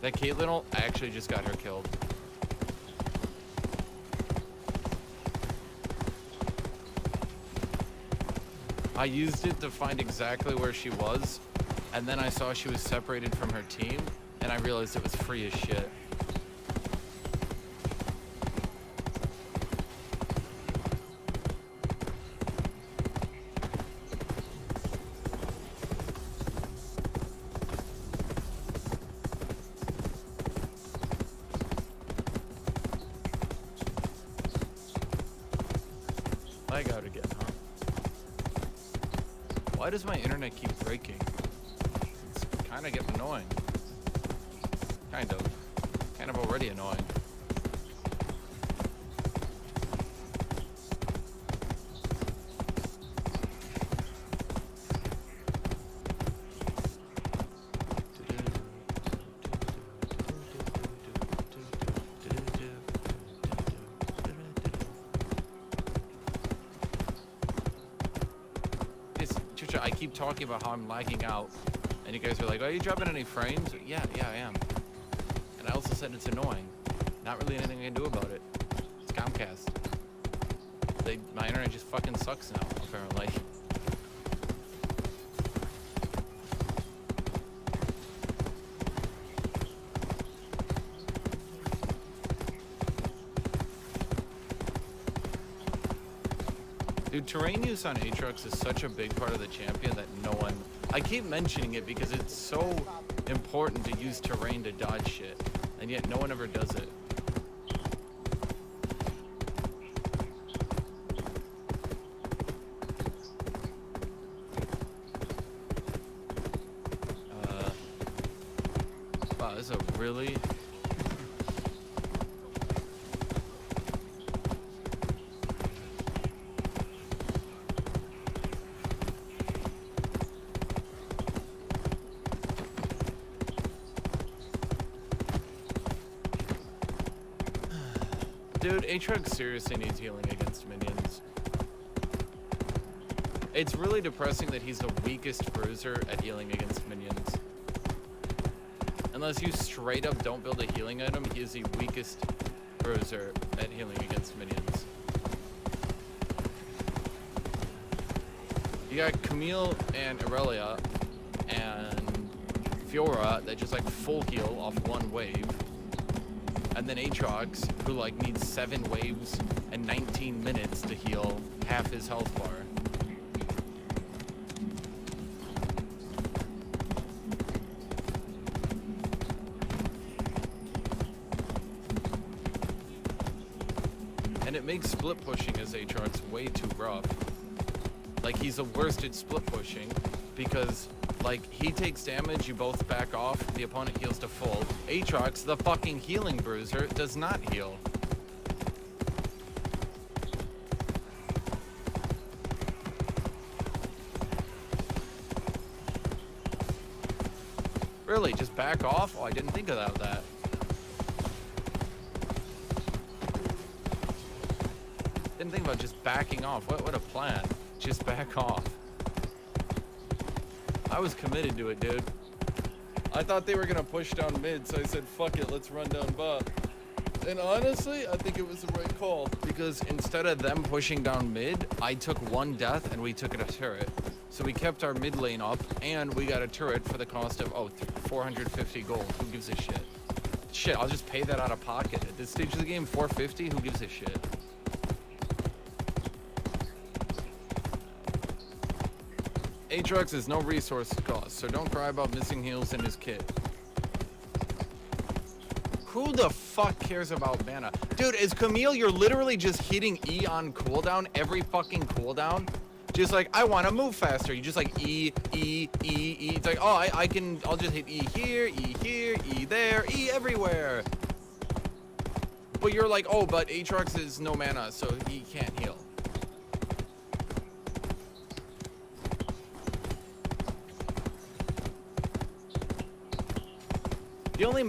That Caitlyn ult actually just got her killed. I used it to find exactly where she was, and then I saw she was separated from her team, and I realized it was free as shit. Lag out again, huh? Why does my internet keep breaking? It's kind of getting annoying. Kind of kind of already annoying. I keep talking about how I'm lagging out, and you guys are like, "Are you dropping any frames?" Yeah, I am. And I also said it's annoying. Not really anything I can do about it. It's Comcast. My internet just fucking sucks now, apparently. Dude, terrain use on Aatrox is such a big part of the champion that no one... I keep mentioning it because it's so important to use terrain to dodge shit, and yet no one ever does it. Wow, this is a really... Dude, Aatrox seriously needs healing against minions. It's really depressing that he's the weakest bruiser at healing against minions. Unless you straight up don't build a healing item, he is the weakest bruiser at healing against minions. You got Camille and Aurelia and Fiora that just like full heal off one wave. And then Aatrox, who like needs 7 waves and 19 minutes to heal half his health bar. And it makes split pushing as Aatrox way too rough. Like, he's the worst at split pushing because like, he takes damage, you both back off, the opponent heals to full. Aatrox, the fucking healing bruiser, does not heal. Really, just back off? Oh, I didn't think about that. Didn't think about just backing off. What a plan. Just back off. I was committed to it, dude. I thought they were gonna push down mid, so I said, fuck it, let's run down bot. And honestly, I think it was the right call, because instead of them pushing down mid, I took 1 death and we took it a turret. So we kept our mid lane up, and we got a turret for the cost of, 450 gold. Who gives a shit? Shit, I'll just pay that out of pocket. At this stage of the game, 450? Who gives a shit? Aatrox is no resource cost, so don't cry about missing heals in his kit. Who the fuck cares about mana? Dude, as Camille, you're literally just hitting E on cooldown every fucking cooldown. Just like, I want to move faster. You just like E, E, E, E. It's like, oh, I'll just hit E here, E there, E everywhere. But you're like, oh, but Aatrox is no mana, so he can't heal. The only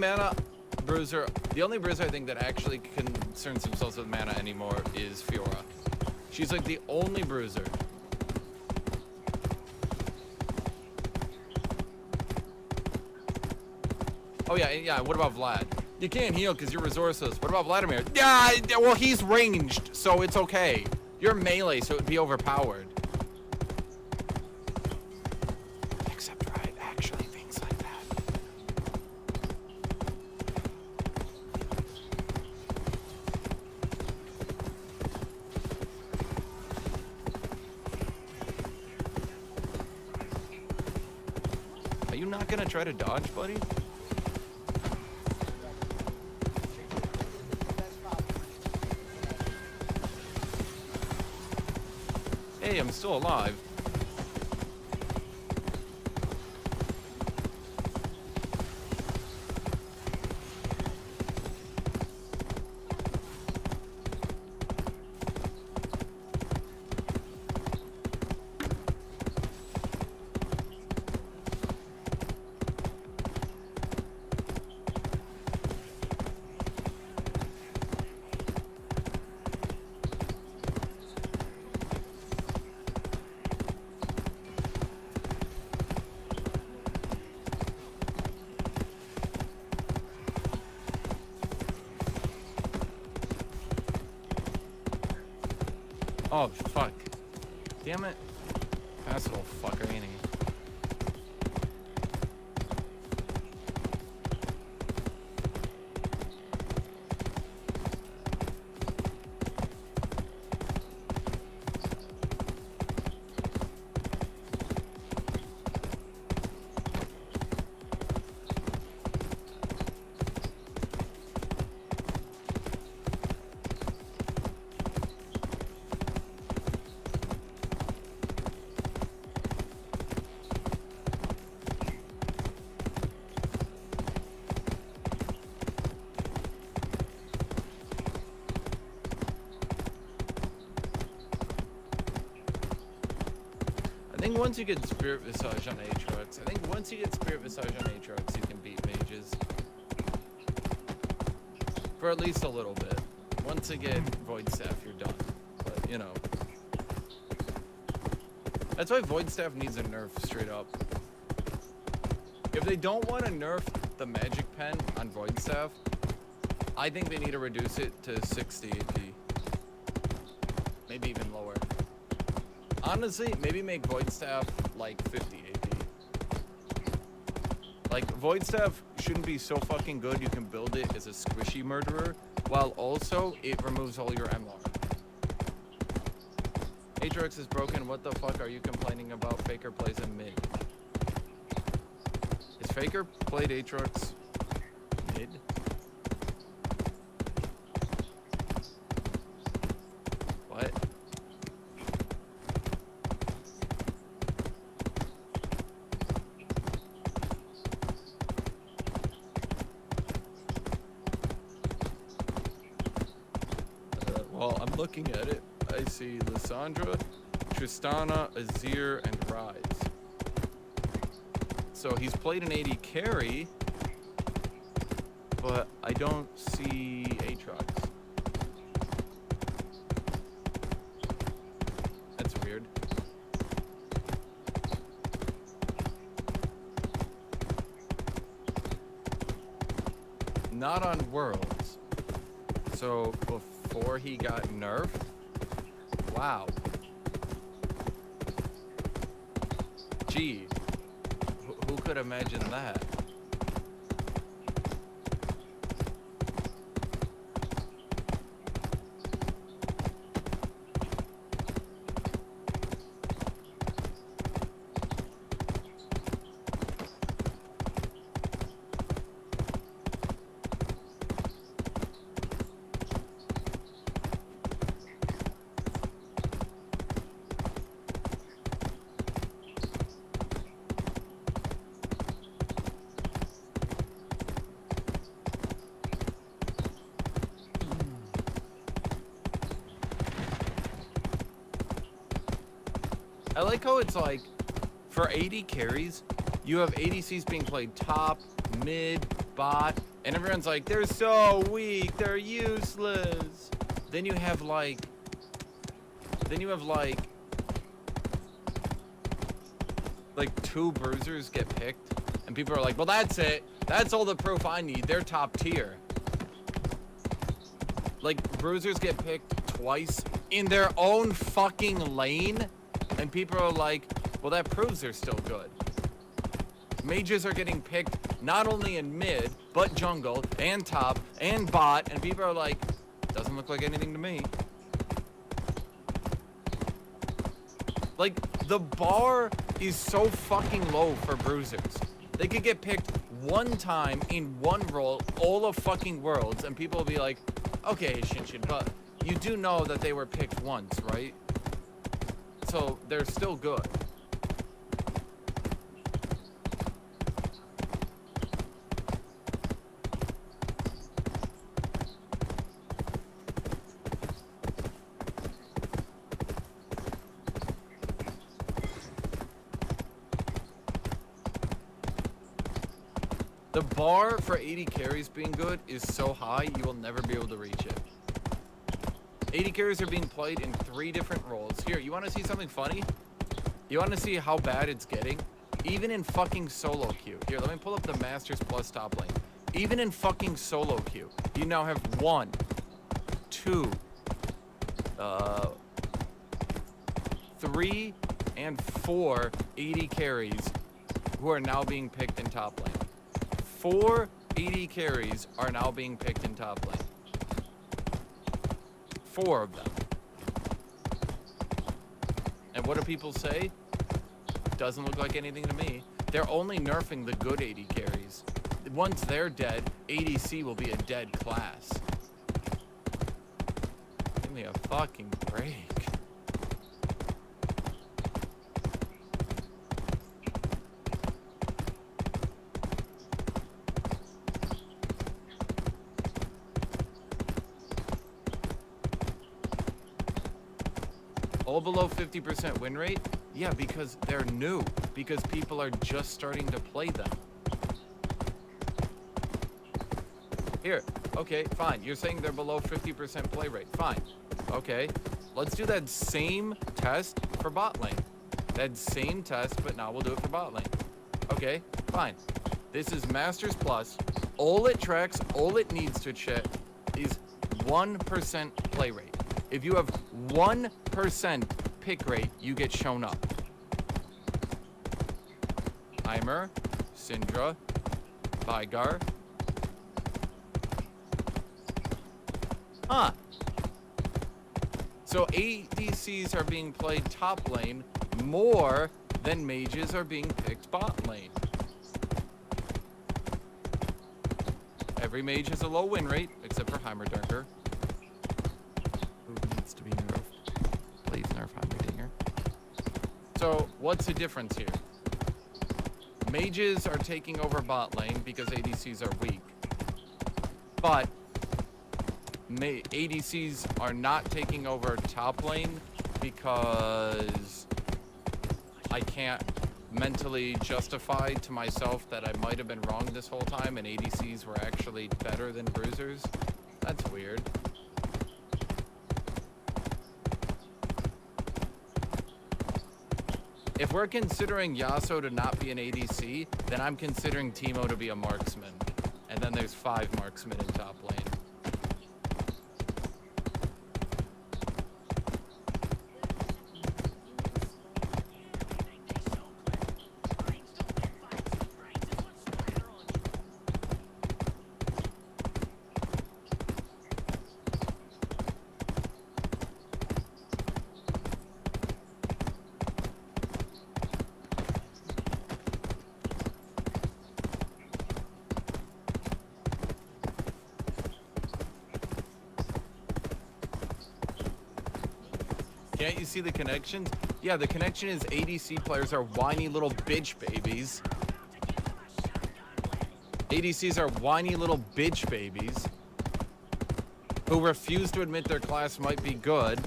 bruiser I think that actually concerns themselves with mana anymore is Fiora. She's like the only bruiser. Oh yeah, what about Vlad? You can't heal because you're resourceless. What about Vladimir? Yeah, well he's ranged, so it's okay. You're melee, so it would be overpowered. Gonna try to dodge, buddy? Hey, I'm still alive. Oh, fuck. Damn it. Pass little fucker, ain't he? I think once you get Spirit Visage on Aatrox, you can beat mages. For at least a little bit. Once you get Void Staff, you're done. But, you know. That's why Void Staff needs a nerf, straight up. If they don't want to nerf the Magic Pen on Void Staff, I think they need to reduce it to 60 AP. Maybe even lower. Honestly, maybe make Void Staff like 50 AP. Like, Void Staff shouldn't be so fucking good you can build it as a squishy murderer, while also it removes all your MR. Aatrox is broken, what the fuck are you complaining about? Faker plays in mid. Is Faker played Aatrox mid? What? Well, I'm looking at it. I see Lissandra, Tristana, Azir, and Rise. So he's played an AD carry, but I don't see Aatrox. That's weird. Not on Worlds. So before he got nerfed? Wow. Gee. Who could imagine that? I like how it's like, for AD carries, you have ADCs being played top, mid, bot, and everyone's like, they're so weak, they're useless. Then you have like two bruisers get picked, and people are like, well, that's it. That's all the proof I need. They're top tier. Like, bruisers get picked twice in their own fucking lane. And people are like, well, that proves they're still good. Mages are getting picked not only in mid, but jungle, and top, and bot, and people are like, doesn't look like anything to me. Like, the bar is so fucking low for bruisers. They could get picked one time in one role, all of fucking Worlds, and people will be like, okay, Shinshin, but you do know that they were picked once, right? So they're still good. The bar for 80 carries being good is so high, you will never be able to reach it. 80 carries are being played in 3 different roles. Here, you want to see something funny? You want to see how bad it's getting? Even in fucking solo queue. Here, let me pull up the Masters Plus top lane. Even in fucking solo queue, you now have 1, 2, 3 and 4 AD carries who are now being picked in top lane. 4 AD carries are now being picked in top lane. 4 of them. And what do people say? Doesn't look like anything to me. They're only nerfing the good AD carries. Once they're dead, ADC will be a dead class. Give me a fucking break. All below 50% win rate? Yeah, because they're new. Because people are just starting to play them. Here, okay, fine. You're saying they're below 50% play rate. Fine. Okay. Let's do that same test for bot lane. That same test, but now we'll do it for bot lane. Okay, fine. This is Masters Plus. All it tracks, all it needs to check is 1% play rate. If you have 1% pick rate, you get shown up. Heimer, Syndra, Vygar. Huh. So ADCs are being played top lane more than mages are being picked bot lane. Every mage has a low win rate, except for Heimerdinger. Who needs to be nerfed? Please nerf Heimerdinger. So, what's the difference here? Mages are taking over bot lane because ADCs are weak. But ADCs are not taking over top lane because I can't mentally justify to myself that I might have been wrong this whole time and ADCs were actually better than bruisers. That's weird. If we're considering Yasuo to not be an ADC, then I'm considering Teemo to be a marksman. And then there's 5 marksmen in top lane. Can't you see the connections? Yeah, the connection is ADC players are whiny little bitch babies. ADCs are whiny little bitch babies who refuse to admit their class might be good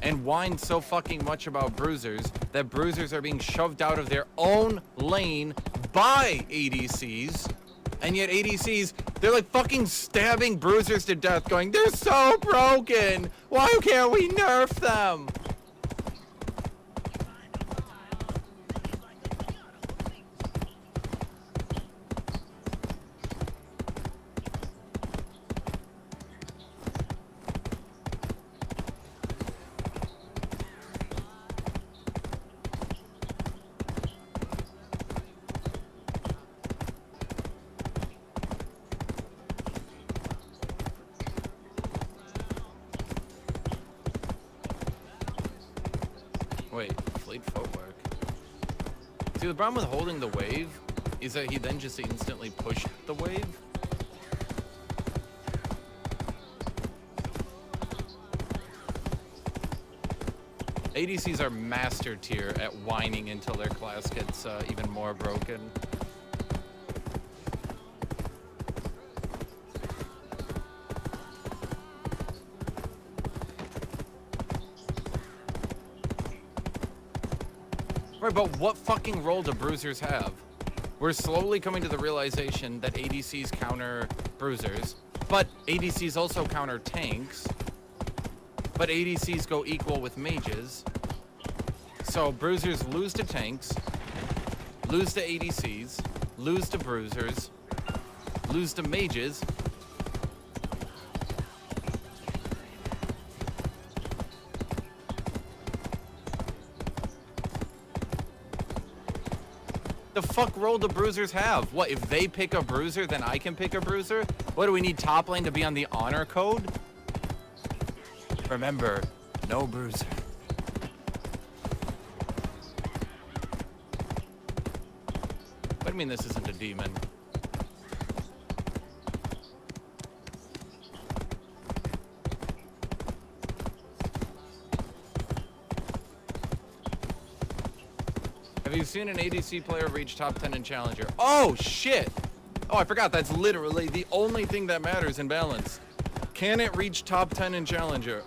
and whine so fucking much about bruisers that bruisers are being shoved out of their own lane by ADCs. And yet ADCs, they're like fucking stabbing bruisers to death going, they're so broken! Why can't we nerf them? Wait, fleet footwork. See, the problem with holding the wave is that he then just instantly pushed the wave. ADCs are master tier at whining until their class gets even more broken. Right, but what fucking role do bruisers have? We're slowly coming to the realization that ADCs counter bruisers, but ADCs also counter tanks, but ADCs go equal with mages. So bruisers lose to tanks, lose to ADCs, lose to bruisers, lose to mages. The fuck role do bruisers have? What, if they pick a bruiser, then I can pick a bruiser? What, do we need top lane to be on the honor code? Remember, no bruiser. What do you mean this isn't a demon? Have you seen an ADC player reach top 10 in Challenger? Oh, shit! Oh, I forgot. That's literally the only thing that matters in balance. Can it reach top 10 in Challenger?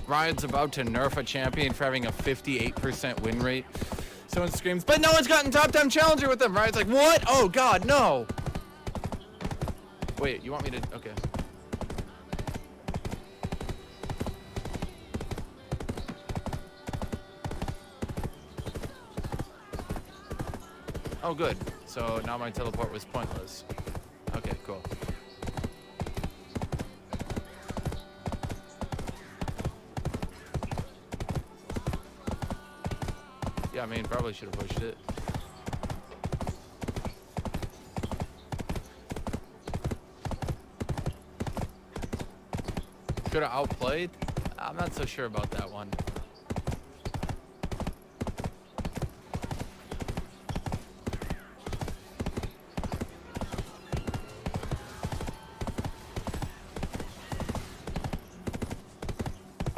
Riot's about to nerf a champion for having a 58% win rate. Someone screams, but no one's gotten top 10 challenger with them. Riot's like, what? Oh god, no. Wait, you want me to, okay. Oh good, so now my teleport was pointless. Okay, cool. Yeah, I mean, probably should have pushed it. Could have outplayed? I'm not so sure about that one.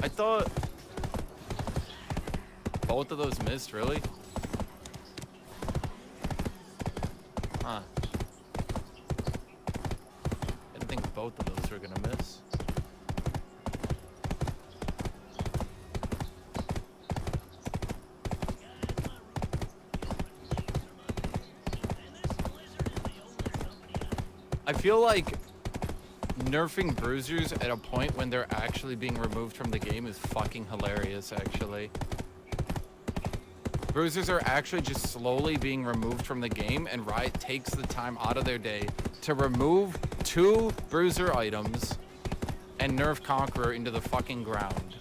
I thought both of those missed, really? Huh. I didn't think both of those were gonna miss. I feel like nerfing bruisers at a point when they're actually being removed from the game is fucking hilarious, actually. Bruisers are actually just slowly being removed from the game, and Riot takes the time out of their day to remove 2 bruiser items and nerf Conqueror into the fucking ground.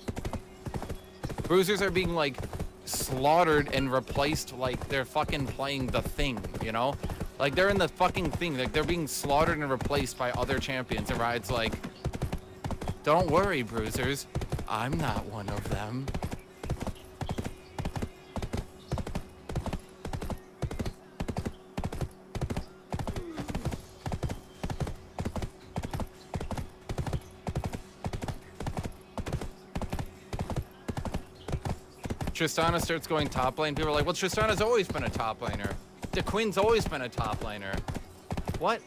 Bruisers are being, like, slaughtered and replaced like they're fucking playing the thing, you know? Like, they're in the fucking thing. Like, they're being slaughtered and replaced by other champions, and Riot's like, don't worry, bruisers. I'm not one of them. Tristana starts going top lane. People are like, well, Tristana's always been a top laner. The Quinn's always been a top laner. What?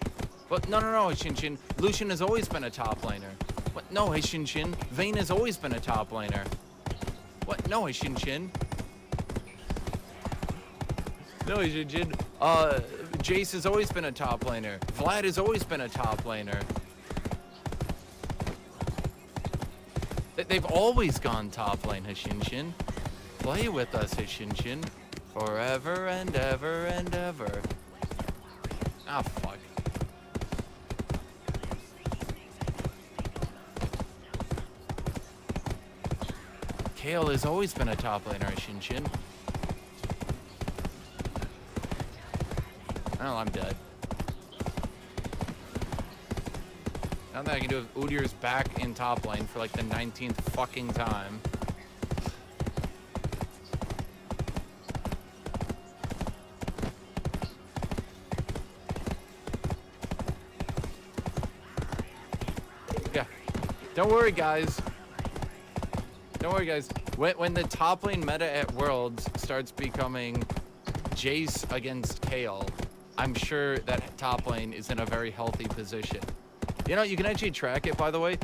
What? No, Shinshin. Lucian has always been a top laner. What? No, hey, Shinshin. Vayne has always been a top laner. What? No, hey, Shinshin. No, hey, Shinshin. Jace has always been a top laner. Vlad has always been a top laner. They've always gone top lane, Hashinshin. Play with us, Hashinshin. Forever and ever and ever. Ah, fuck. Kale has always been a top laner, Hashinshin. Oh, I'm dead. Now that I can do it, Udyr's back in top lane for like the 19th fucking time. Yeah. Don't worry, guys. Don't worry, guys. When the top lane meta at Worlds starts becoming Jace against Kale, I'm sure that top lane is in a very healthy position. You know, you can actually track it, by the way.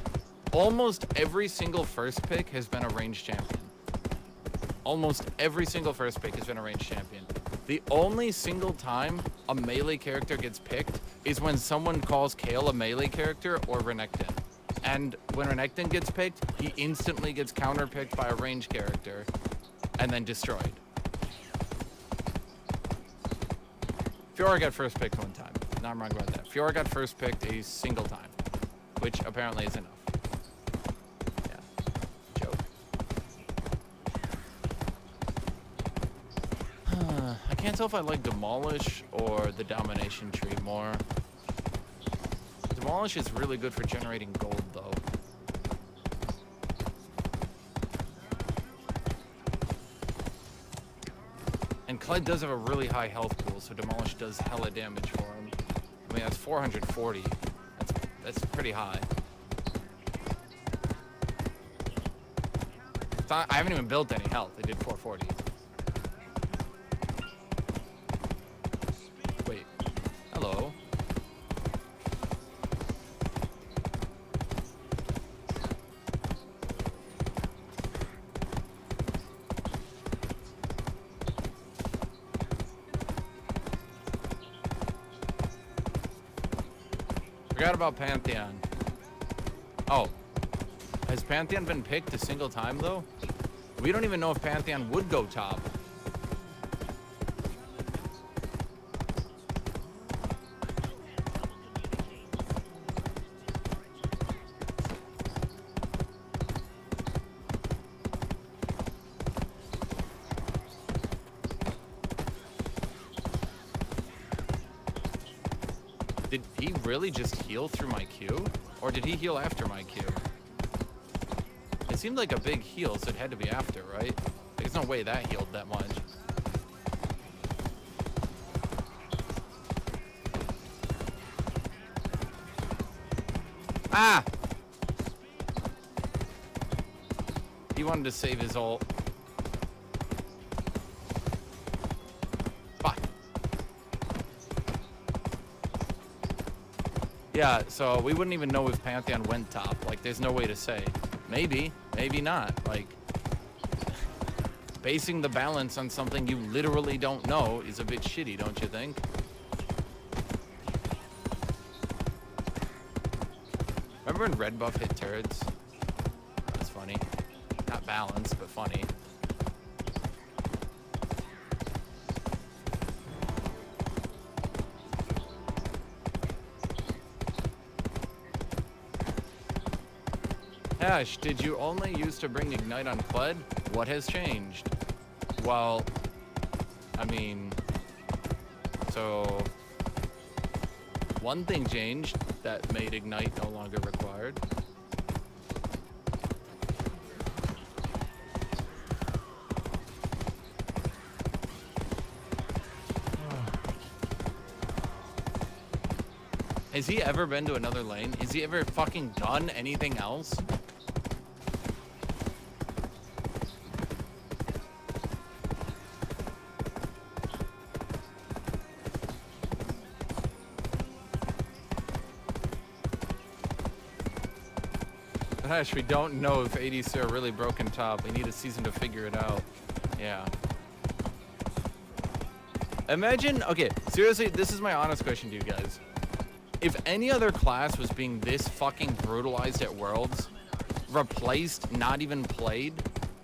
Almost every single first pick has been a ranged champion. Almost every single first pick has been a ranged champion. The only single time a melee character gets picked is when someone calls Kale a melee character or Renekton. And when Renekton gets picked, he instantly gets counter-picked by a range character and then destroyed. Fiora got first picked one time. No, I'm wrong about that. Fiora got first picked a single time, which apparently is enough. Yeah. Joke. I can't tell if I like Demolish or the Domination Tree more. Demolish is really good for generating gold, though. And Kled does have a really high health pool, so Demolish does hella damage for him. I mean, that's 440. That's pretty high. I haven't even built any health. I did 440. Wait. Hello. Forgot about Pantheon. Oh. Has Pantheon been picked a single time, though? We don't even know if Pantheon would go top. Did he really just heal through my Q? Or did he heal after my Q? It seemed like a big heal, so it had to be after, right? There's no way that healed that much. Ah! He wanted to save his ult. Fuck. Yeah, so we wouldn't even know if Pantheon went top. Like, there's no way to say. Maybe, maybe not. Like, basing the balance on something you literally don't know is a bit shitty, don't you think? Remember when Red Buff hit turrets? That's funny. Not balanced, but funny. Ash, did you only use to bring Ignite on Kled? What has changed? Well, I mean, so one thing changed that made Ignite no longer required. Has he ever been to another lane? Has he ever fucking done anything else? Gosh, we don't know if ADC are really broken top. We need a season to figure it out. Yeah. Imagine, okay, seriously, this is my honest question to you guys. If any other class was being this fucking brutalized at Worlds, replaced, not even played,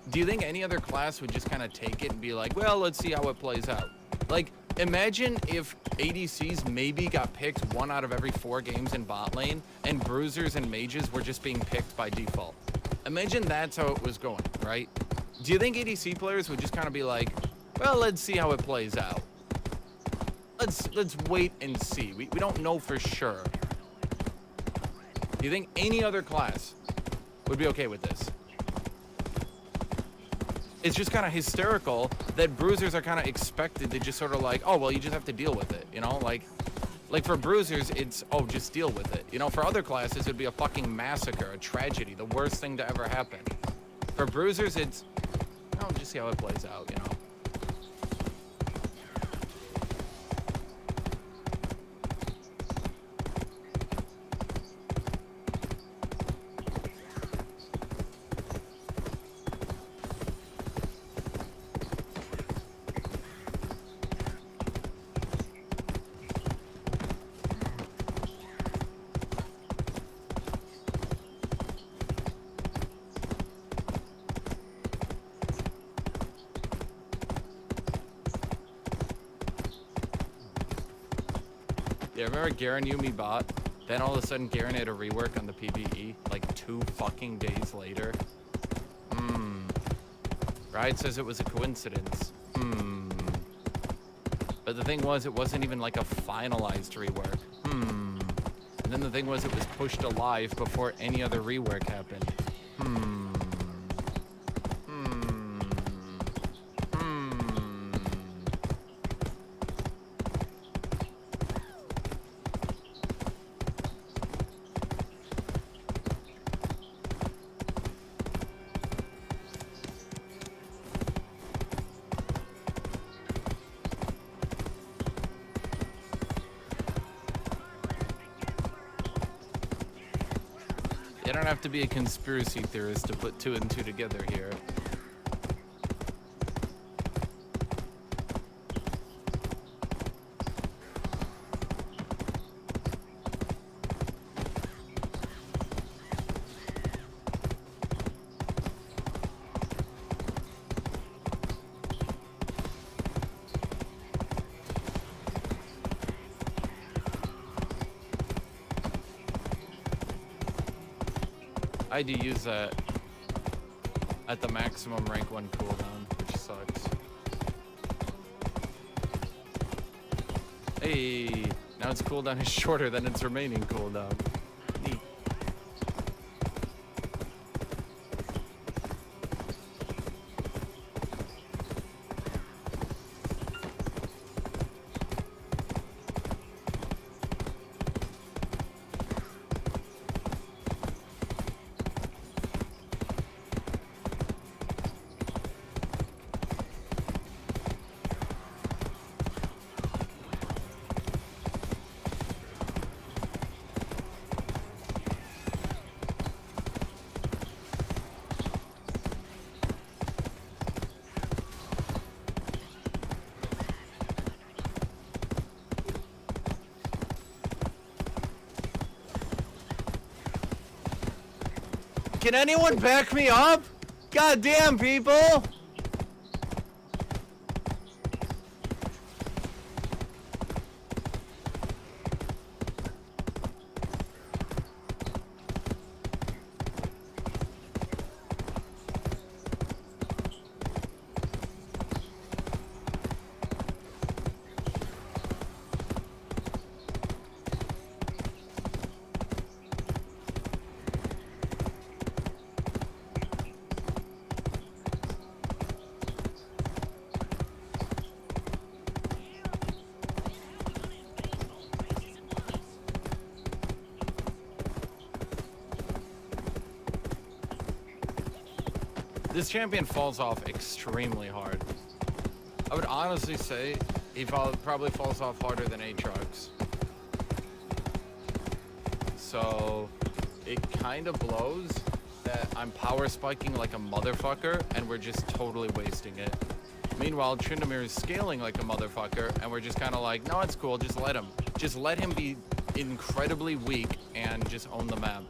do you think any other class would just kind of take it and be like, well, let's see how it plays out? Like, imagine if ADCs maybe got picked 1 out of every 4 games in bot lane, and bruisers and mages were just being picked by default. Imagine that's how it was going, right? Do you think ADC players would just kind of be like, well, let's see how it plays out? Let's wait and see. We don't know for sure. Do you think any other class would be okay with this? It's just kind of hysterical that bruisers are kind of expected to just sort of like, oh, well, you just have to deal with it, you know? Like for bruisers, it's, oh, just deal with it. You know, for other classes, it'd be a fucking massacre, a tragedy, the worst thing to ever happen. For bruisers, it's, oh, just see how it plays out, you know? Yeah, remember Garen Yumi bot? Then all of a sudden Garen had a rework on the PvE like 2 fucking days later. Ride says it was a coincidence. But the thing was, it wasn't even like a finalized rework. And then the thing was, it was pushed to live before any other rework happened. You don't have to be a conspiracy theorist to put 2 and 2 together here. I do use that at the maximum rank 1 cooldown, which sucks. Hey, now its cooldown is shorter than its remaining cooldown. Neat. Can anyone back me up? Goddamn, people! This champion falls off extremely hard. I would honestly say he probably falls off harder than Aatrox. So it kind of blows that I'm power spiking like a motherfucker and we're just totally wasting it. Meanwhile, Tryndamere is scaling like a motherfucker and we're just kind of like, no, it's cool, just let him. Just let him be incredibly weak and just own the map.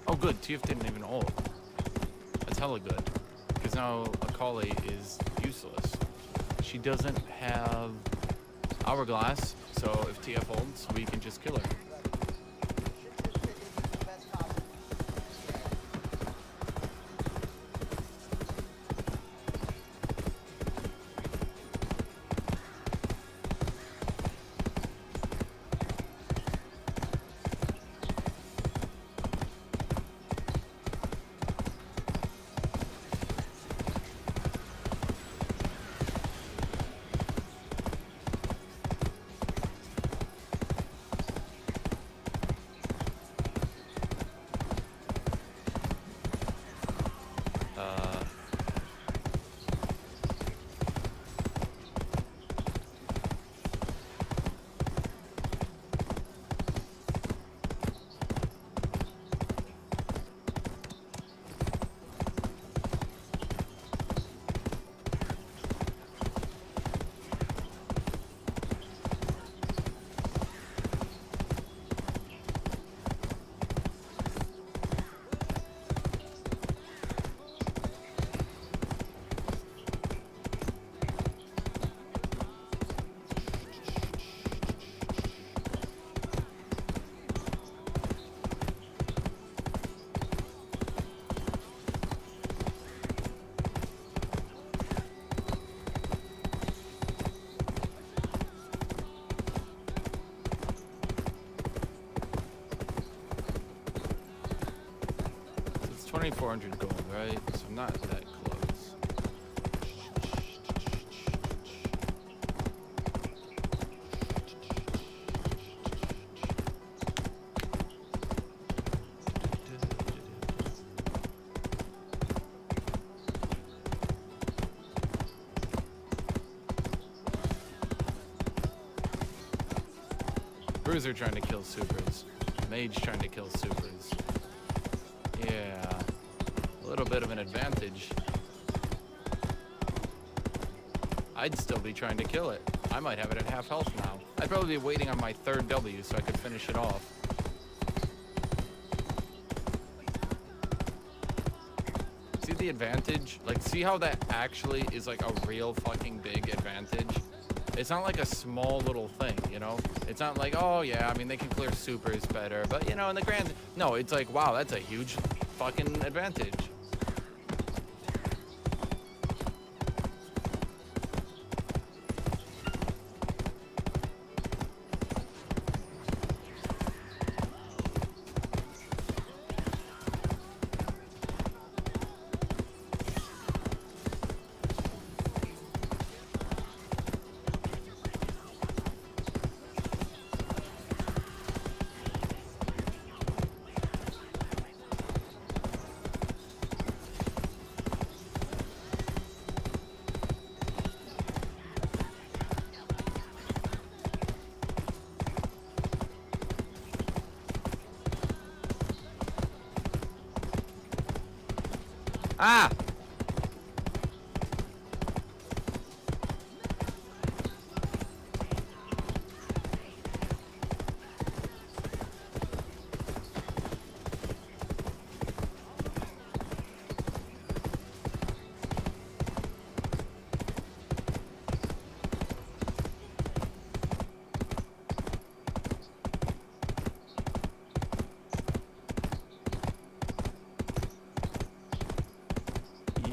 Oh good, TF didn't even ult. That's hella good. Because now Akali is useless. She doesn't have Hourglass, So if TF holds, we can just kill her. So it's 2,400 gold, right? So I'm not that close. Bruiser trying to kill supers. Mage trying to kill supers. Yeah. A little bit of an advantage. I'd still be trying to kill it. I might have it at half health now. I'd probably be waiting on my third W so I could finish it off. See the advantage? Like, see how that actually is like a real fucking big advantage? It's not like a small little thing, you know? It's not like, oh yeah, I mean, they can clear supers better, but you know, in the grand, no, it's like, wow, that's a huge fucking advantage. Ah!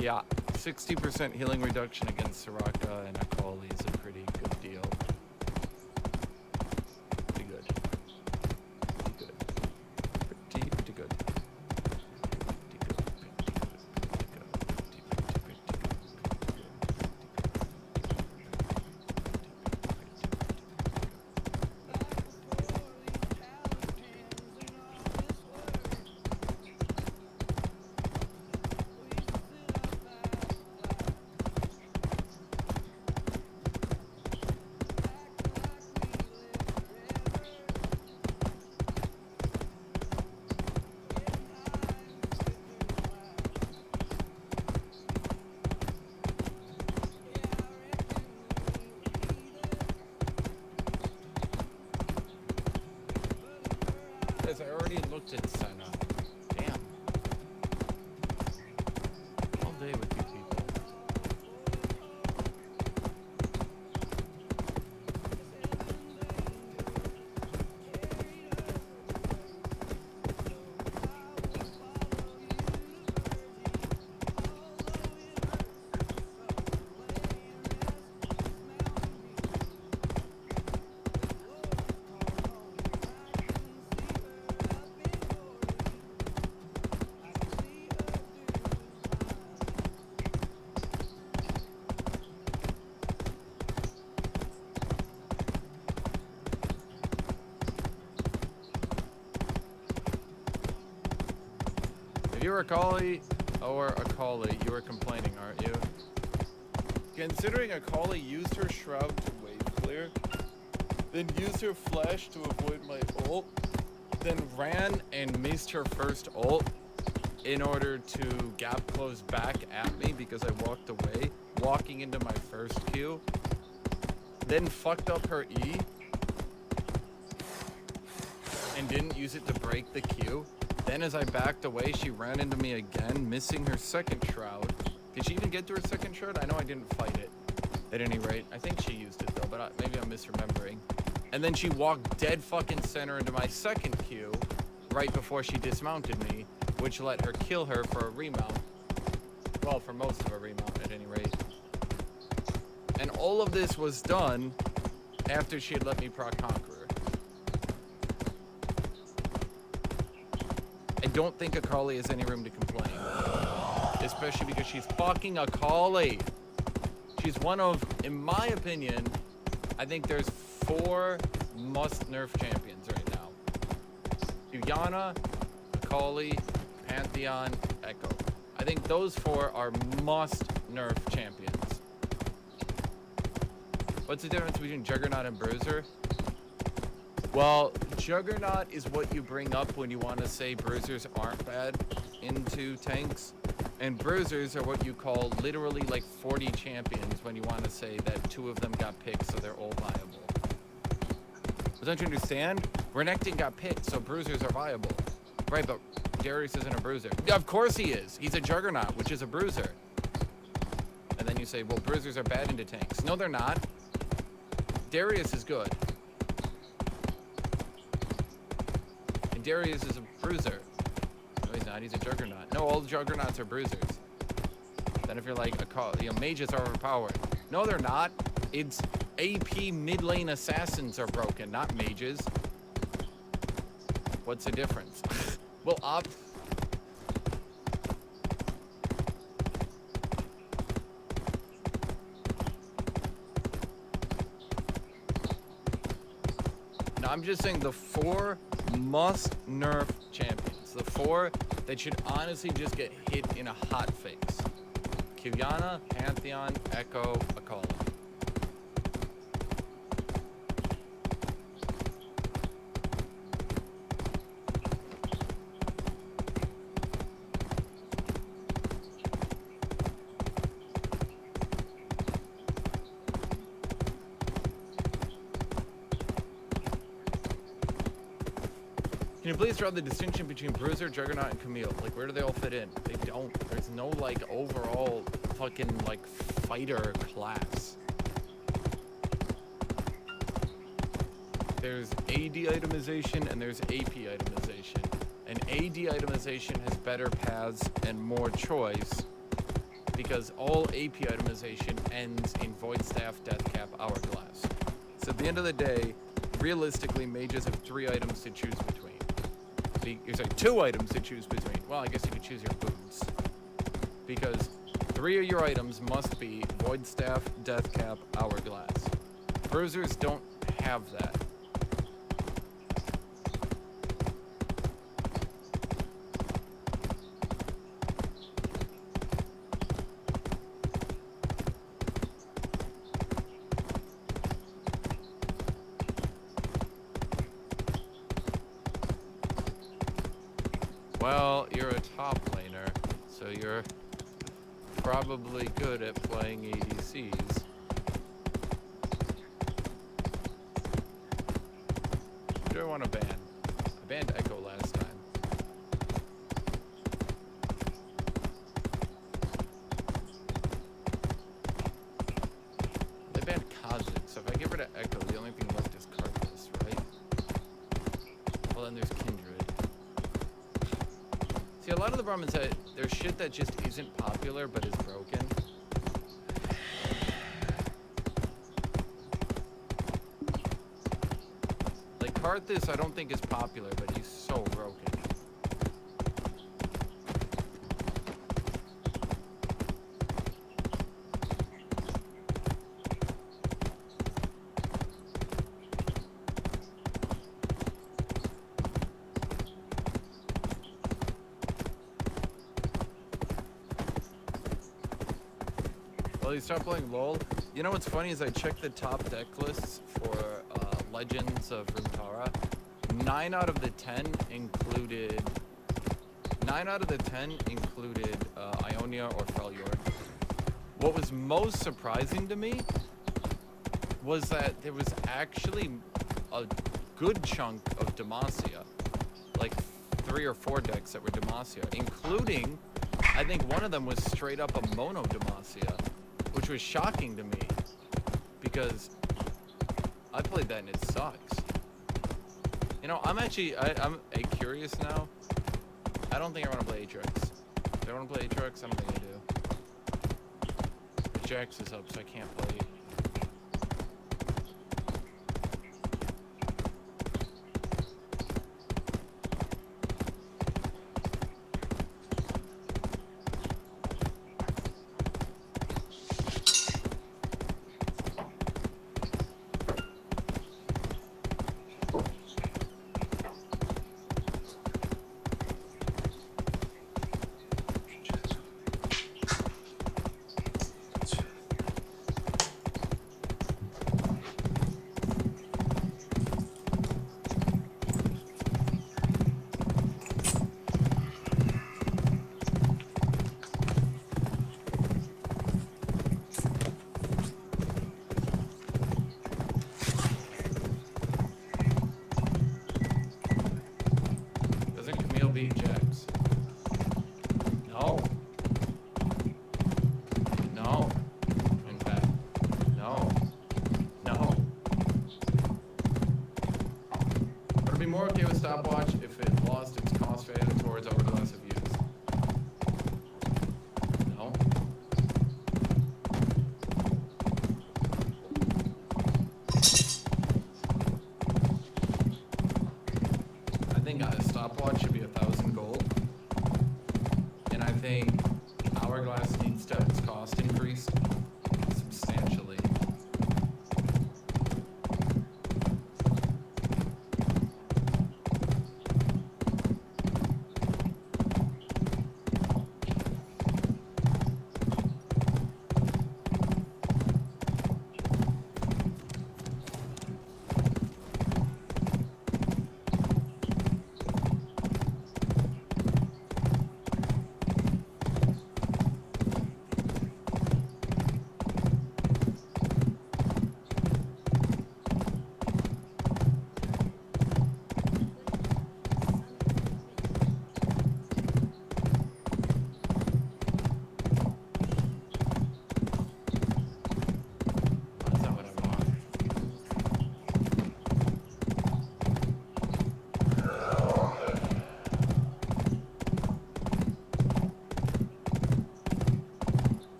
Yeah, 60% healing reduction against Soraka and Akali is a pretty good deal. Pretty good. Pretty good. Pretty good. I already looked at Senna. Damn. All day with you people. If you're a collie or a collie, you are complaining, aren't you? Considering a collie used her shroud to wave clear, then used her flash to avoid my ult, then ran and missed her first ult in order to gap close back at me because I walked away, walking into my first Q, then fucked up her E and didn't use it to break the Q. Then as I backed away, she ran into me again, missing her second shroud. Did she even get to her second shroud? I know I didn't fight it at any rate. I think she used it though, but maybe I'm misremembering. And then she walked dead fucking center into my second Q right before she dismounted me, which let her kill her for a remount. Well, for most of a remount at any rate. And all of this was done after she had let me proc Conqueror. I don't think a collie has any room to complain. Especially because she's fucking a collie. She's one of, in my opinion, I think there's 4 must-nerf champions right now. Qiyana, Collie, Pantheon, Echo. I think those 4 are must-nerf champions. What's the difference between Juggernaut and Bruiser? Well, Juggernaut is what you bring up when you want to say Bruisers aren't bad into tanks. And Bruisers are what you call literally like 40 champions when you want to say that 2 of them got picked, so they're all viable. But don't you understand? Renekton got picked, so Bruisers are viable. Right, but Darius isn't a Bruiser. Of course he is. He's a Juggernaut, which is a Bruiser. And then you say, well, Bruisers are bad into tanks. No, they're not. Darius is good. And Darius is a Bruiser. No, he's not. He's a Juggernaut. No, all Juggernauts are Bruisers. Then if you're like, mages are overpowered. No, they're not. It's AP mid-lane assassins are broken, not mages. What's the difference? Well, no, I'm just saying the 4 must-nerf champions. The 4 that should honestly just get hit in a hot fix. Qiyana, Pantheon, Echo, Akali. Can you please draw the distinction between Bruiser, Juggernaut, and Camille? Like, where do they all fit in? They don't. There's no, like, overall fucking, like, fighter class. There's AD itemization and there's AP itemization. And AD itemization has better paths and more choice because all AP itemization ends in Void Staff, Death Cap, Hourglass. So at the end of the day, realistically, mages have 3 items to choose between. There's like 2 items to choose between. Well, I guess you could choose your boots. Because 3 of your items must be Void Staff, Death Cap, Hourglass. Bruisers don't have that. Well, you're a top laner, so you're probably good at playing ADCs. Who do I want to ban? I banned Echo last time. They banned Kha'Zix, so if I get rid of Echo, the only thing left is Karthus, right? Well, then there's Kindred. See, a lot of the problem is that there's shit that just isn't popular but is broken. Like Karthus, I don't think is popular, but he's so broken. Well, you start playing LoL. You know what's funny is I checked the top deck lists for Legends of Runeterra. 9 out of the 10 included. 9 out of the 10 included Ionia or Freljord. What was most surprising to me was that there was actually a good chunk of Demacia, like 3 or 4 decks that were Demacia, including, I think one of them was straight up a mono Demacia, which was shocking to me because I played that and it sucks. You know, I'm curious now. I don't think I want to play Atrix. Do I want to play Atrix? I don't think I do. Jax is up, so I can't play. Beat Jax. No. No. In fact. No. No. I'd be more okay with stopwatch if it lost its cost value towards hourglass of use. No. I think a stopwatch should be 1,000 gold, and I think hourglass needs to have its cost increased substantially.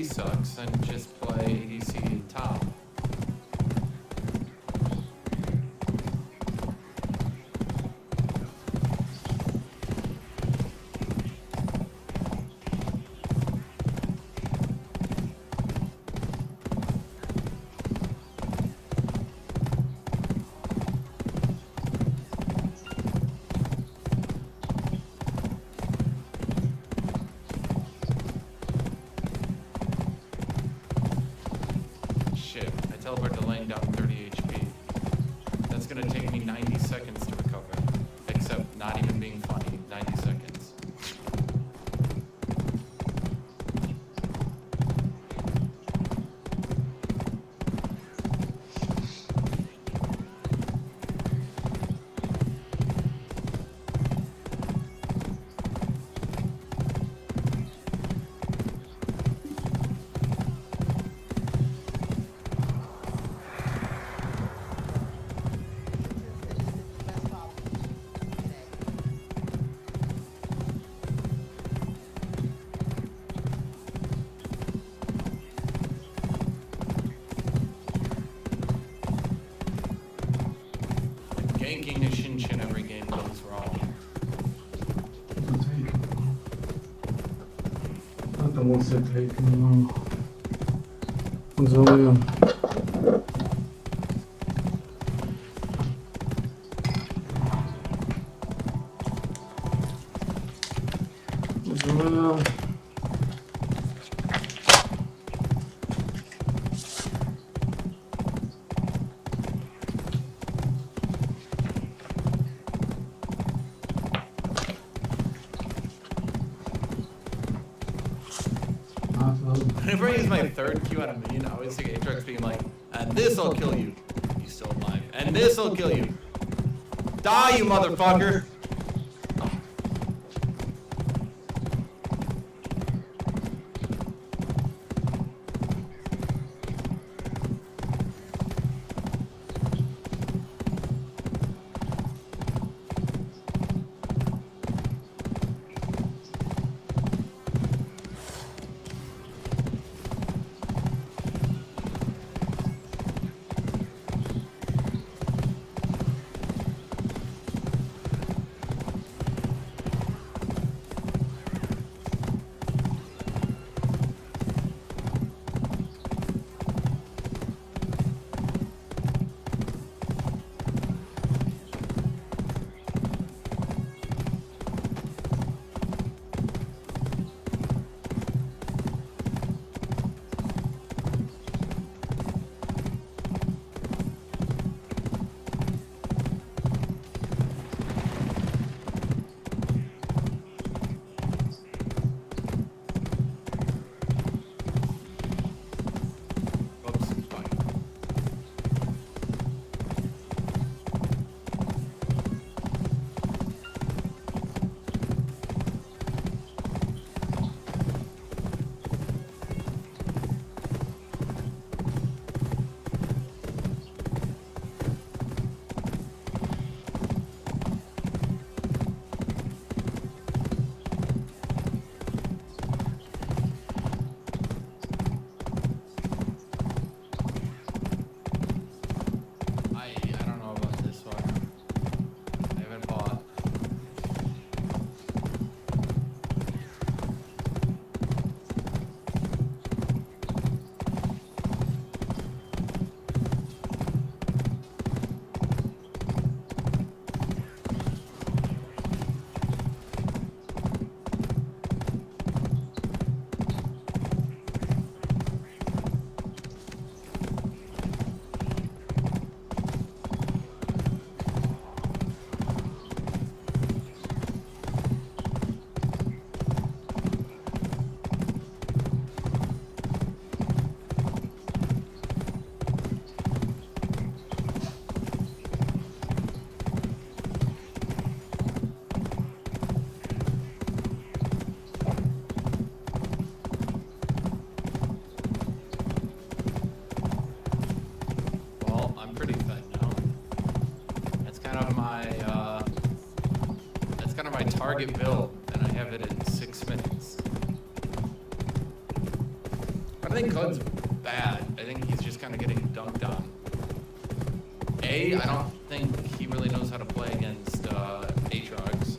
Sucks, then just play ADC top. Teleport to laying down 30 HP. That's gonna take me 90 seconds to recover. Except not even being funny, 90 seconds. Da muss er klicken. Und so, ja. So, ja. Whenever I use my third Q out of million, I always think Aatrox being like, and this'll kill you. He's still alive. And this'll kill you. Die, you motherfucker! Target build, and I have it in 6 minutes. I think Cud's bad. I think he's just kind of getting dunked on. I don't think he really knows how to play against Aatrox.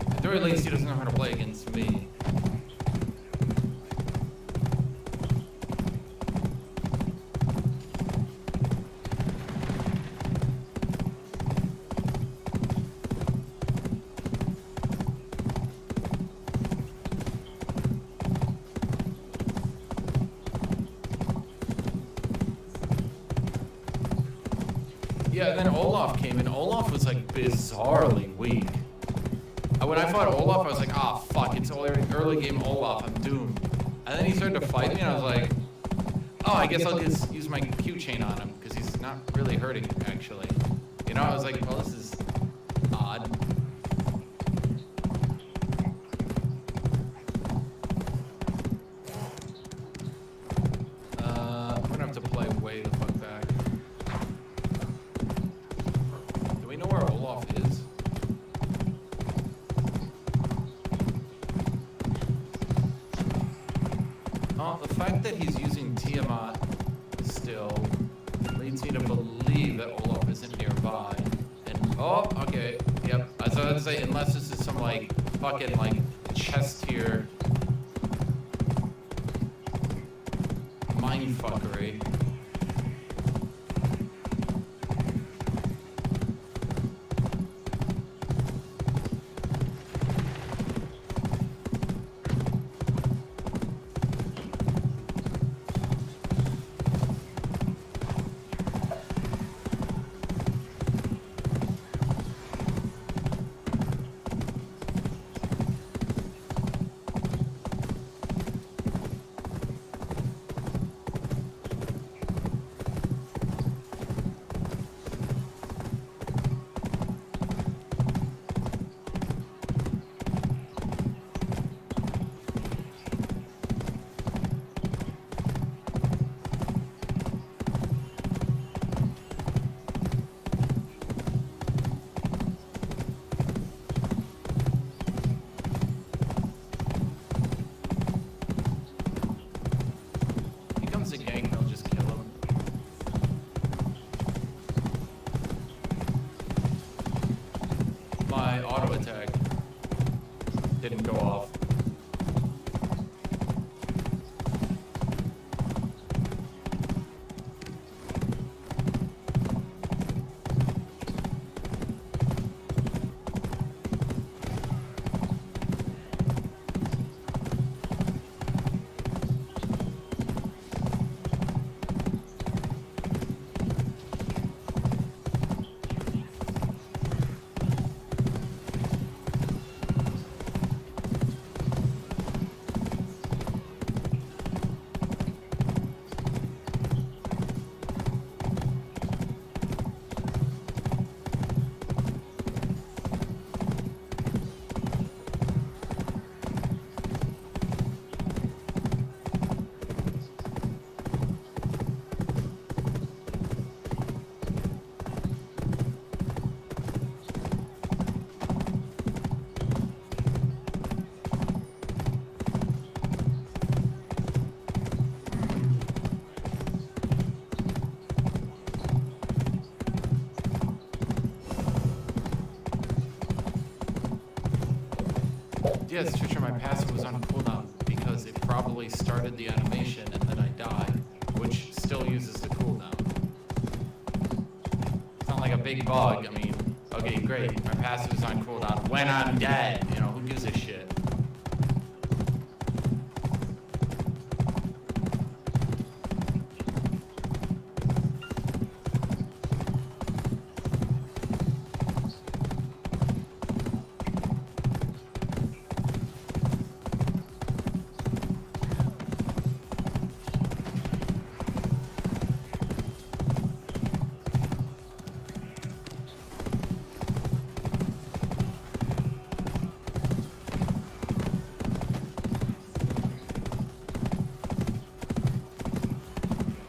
At the very least, he doesn't know how to play against me. Yeah, and then Olaf came in. Olaf was like bizarrely weak. When I fought Olaf, I was like, ah, fuck, it's early game Olaf, I'm doomed. And then he started to fight me, and I was like, oh, I guess I'll just use my Q chain on him, because he's not really hurting, actually. You know, I was like, well, this is odd. I'm gonna have to play way the fuck back. Do we know where Olaf is? The fact that he's using Tiamat still leads me to believe that Olaf isn't nearby. And, oh, okay, yep, I So I'd say unless this is some like fucking like chest tier mindfuckery. Yeah, it's true, my passive was on cooldown because it probably started the animation and then I died, which still uses the cooldown. It's not like a big bug. I mean, okay, great, my passive is on cooldown when I'm dead. You know, who gives a shit?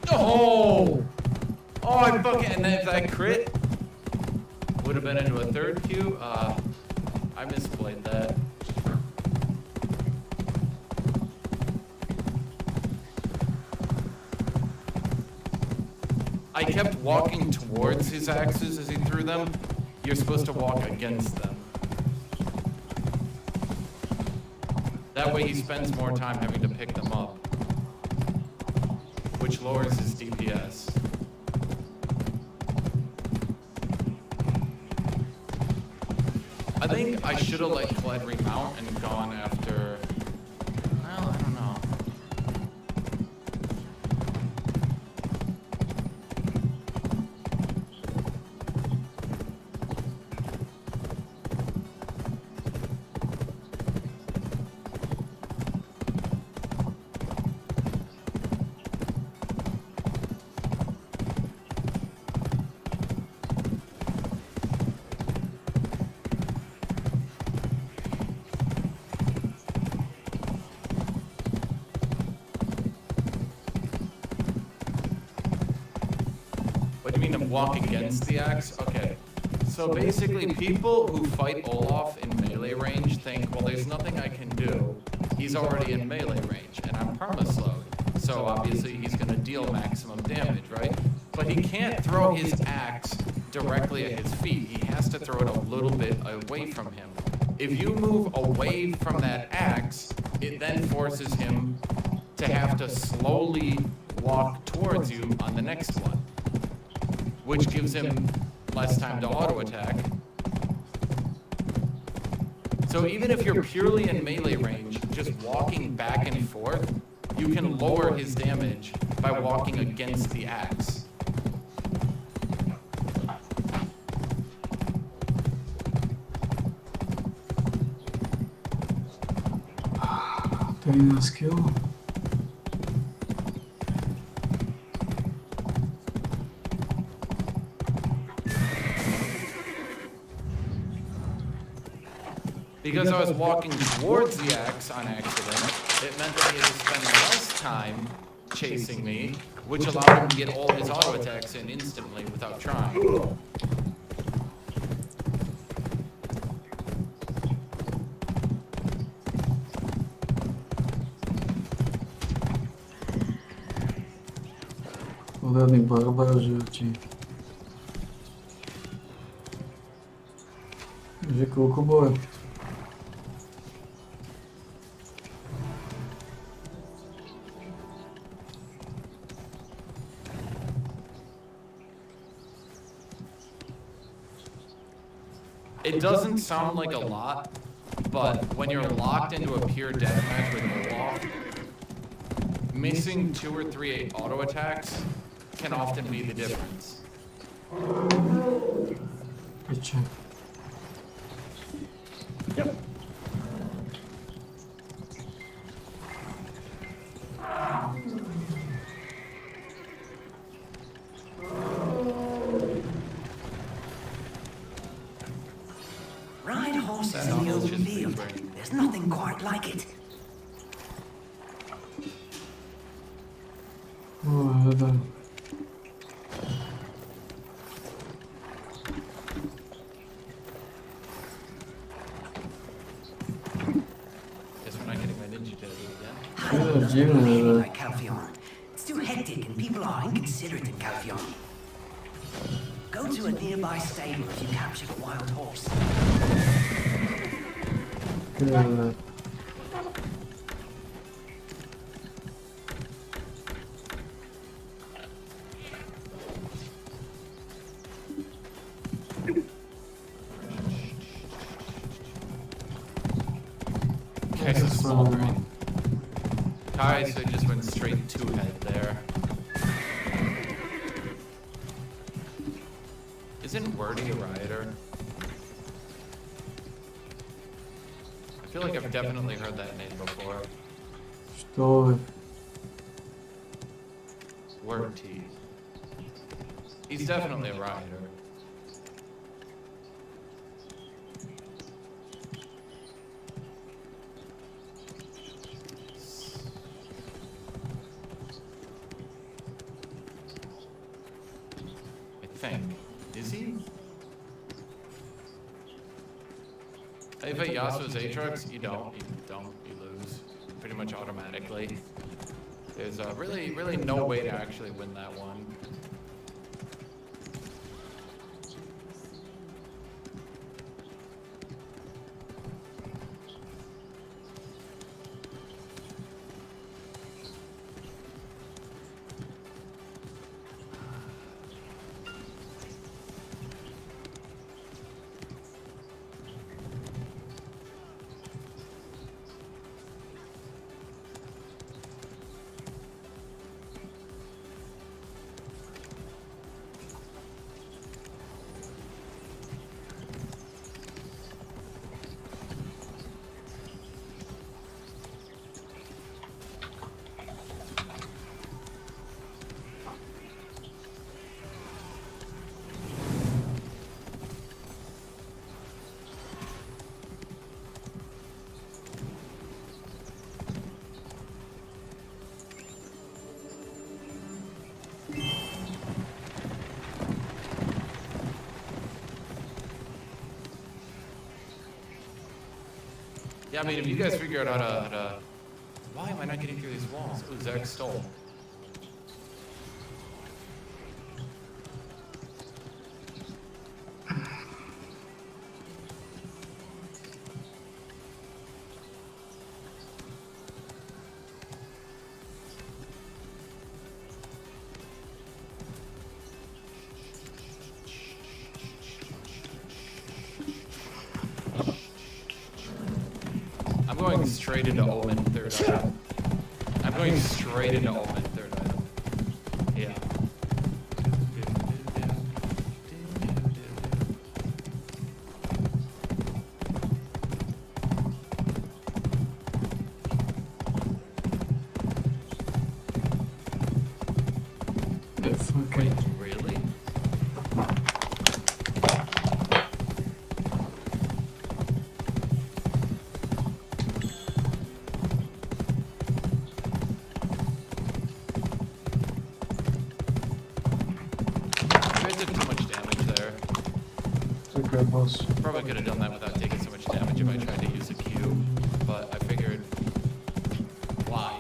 Oh, I fucking, and if that crit would have been into a third Q, I misplayed that. I kept walking towards his axes as he threw them. You're supposed to walk against them. That way he spends more time having to pick them up, which lowers his DPS. I think I should have let Kled remount and gone after... Well, I don't know. Walk against the axe? Okay. So basically, people who fight Olaf in melee range think, well, there's nothing I can do. He's already in melee range, and I'm permaslowed. So obviously, he's going to deal maximum damage, right? But he can't throw his axe directly at his feet. He has to throw it a little bit away from him. If you move away from that axe, it then forces him to have to slowly walk towards you on the next one, which gives him less time to auto attack. So even if you're purely in melee range, just walking back and forth, you can lower his damage by walking against the axe. Tem a skill. Because I was walking towards the axe on accident, it meant that he had to spend less time chasing me, which allowed him to get all his auto attacks in instantly without trying. Podany barbar, že ti... Že koľko bolo? It doesn't sound like a lot, but when you're locked into a pure deathmatch with Olaf, missing 2 or 3 auto attacks can often be the difference. Piče. Ride horses in the open field. There's nothing quite like it. Hľadám. Guess we're not getting my ninja tattoo again. I don't Jim, really like Calpheon. It's too hectic and people are inconsiderate in Calpheon. Go to a nearby stable if you capture a wild horse. Kurde. Okay, so smoldering. Alright, so it just went straight to head there. Isn't Wordy a rioter? I feel like I've definitely heard that name before. Što je? Wordy. He's definitely a rioter. I think. Is he? If a Yasuo's Aatrox, you don't. You lose pretty much automatically. There's really no way to actually win that one. Yeah, I mean, if you guys figure out how to... Why am I not getting through these walls? Ooh, Zach stole. I'm going straight into Omen third item. I'm going straight into Omen third item. Yeah. If okay. Wait, really? You guys did too much damage there. It's a good boss. Probably could have done that without taking so much damage if I tried to use a Q, but I figured, why?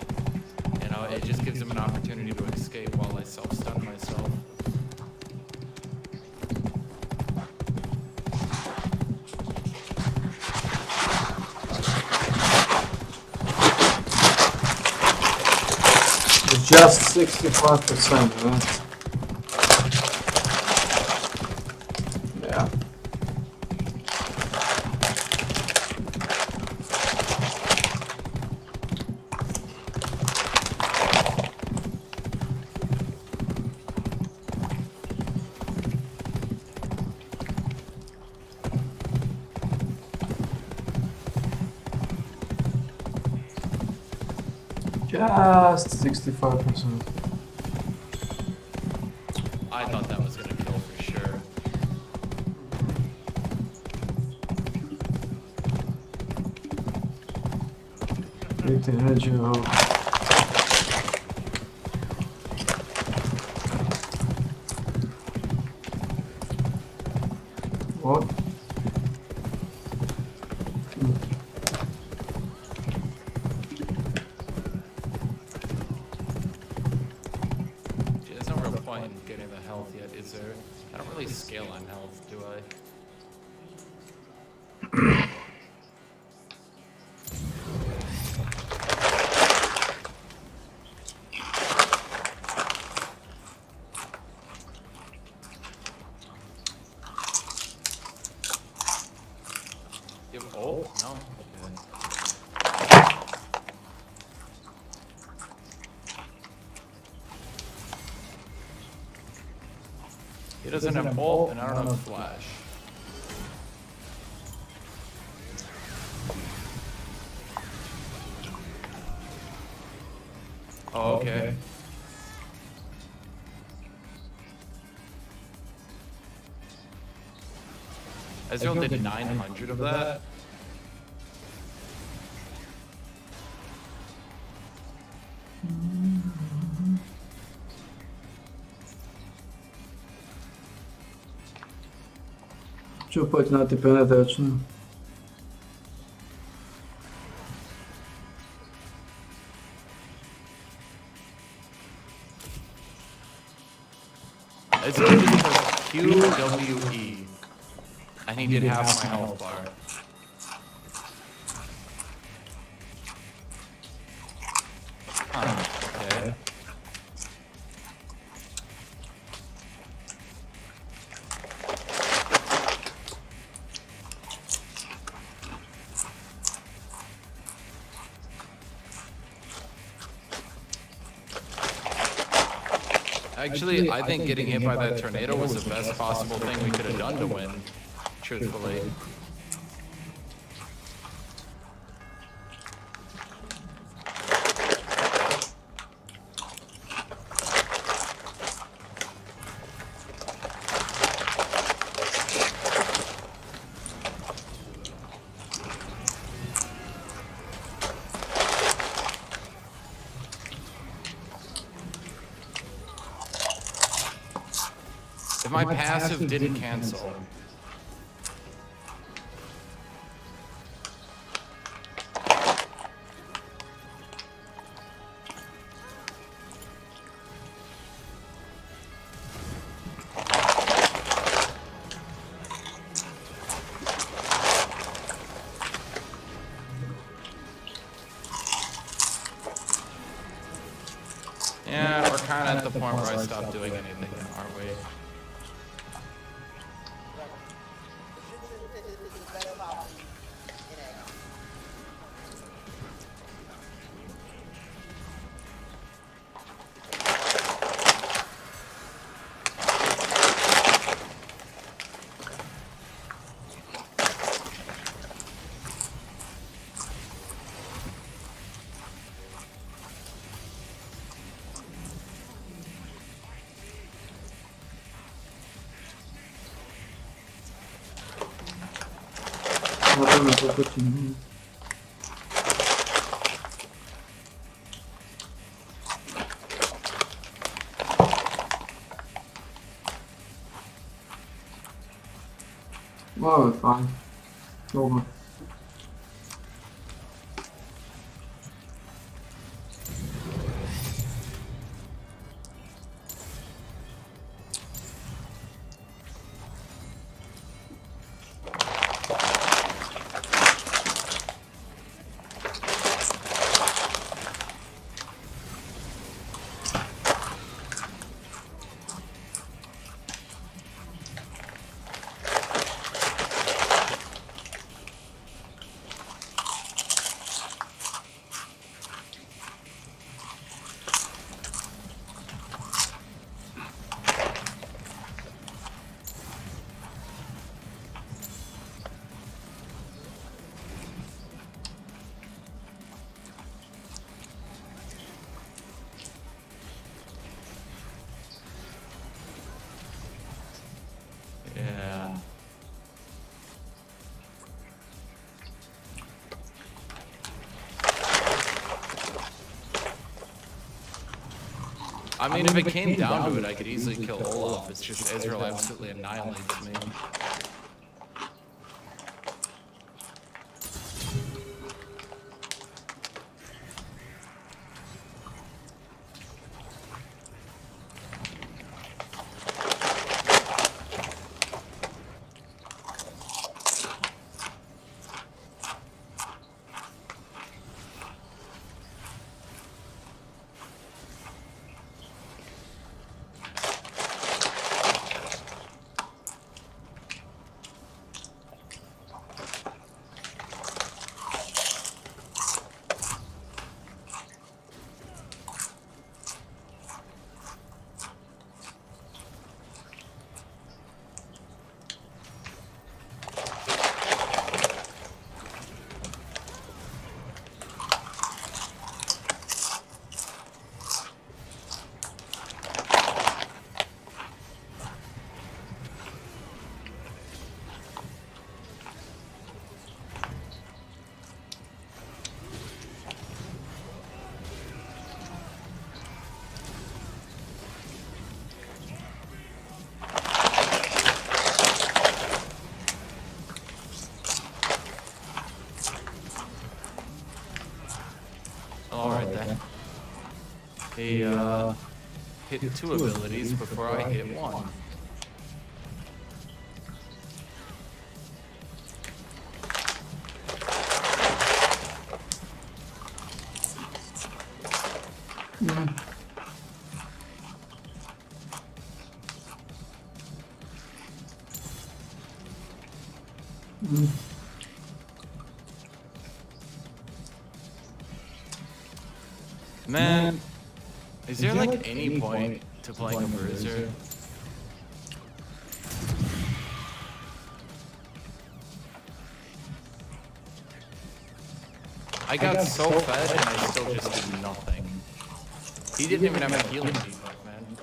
You know, it just gives him an opportunity to escape while I self-stun myself. It's just 65%, right? Yeah. Just 65%. I thought that was gonna kill for sure. Take the edge out. What? Gee, there's no real point in getting the health yet, is there? I don't really scale on health, do I? You have ult? No? Okay. He doesn't have ult, and I don't have flash. Oh, okay. Ezreal did 900 of that. Ću pojď na ty penetration. Ezreal just pressed QWE, and he did half my health bar. Okay. Actually, I think getting hit by that tornado was the best possible thing we could have done to win, truthfully. If my passive didn't cancel. Yeah, we're kind of at the point where I stopped doing anything, aren't we? Matando un poco chingón. Oh, it's fine. It's over. Yeah. I mean, if it came down to it, I could easily kill Olaf. It's just Ezreal absolutely annihilates me. Alright then. He hit two abilities before I hit one. Yeah. Man, is there like any point to playing a bruiser? I got so fed and I still just did nothing. He didn't even have a healing debuff, man.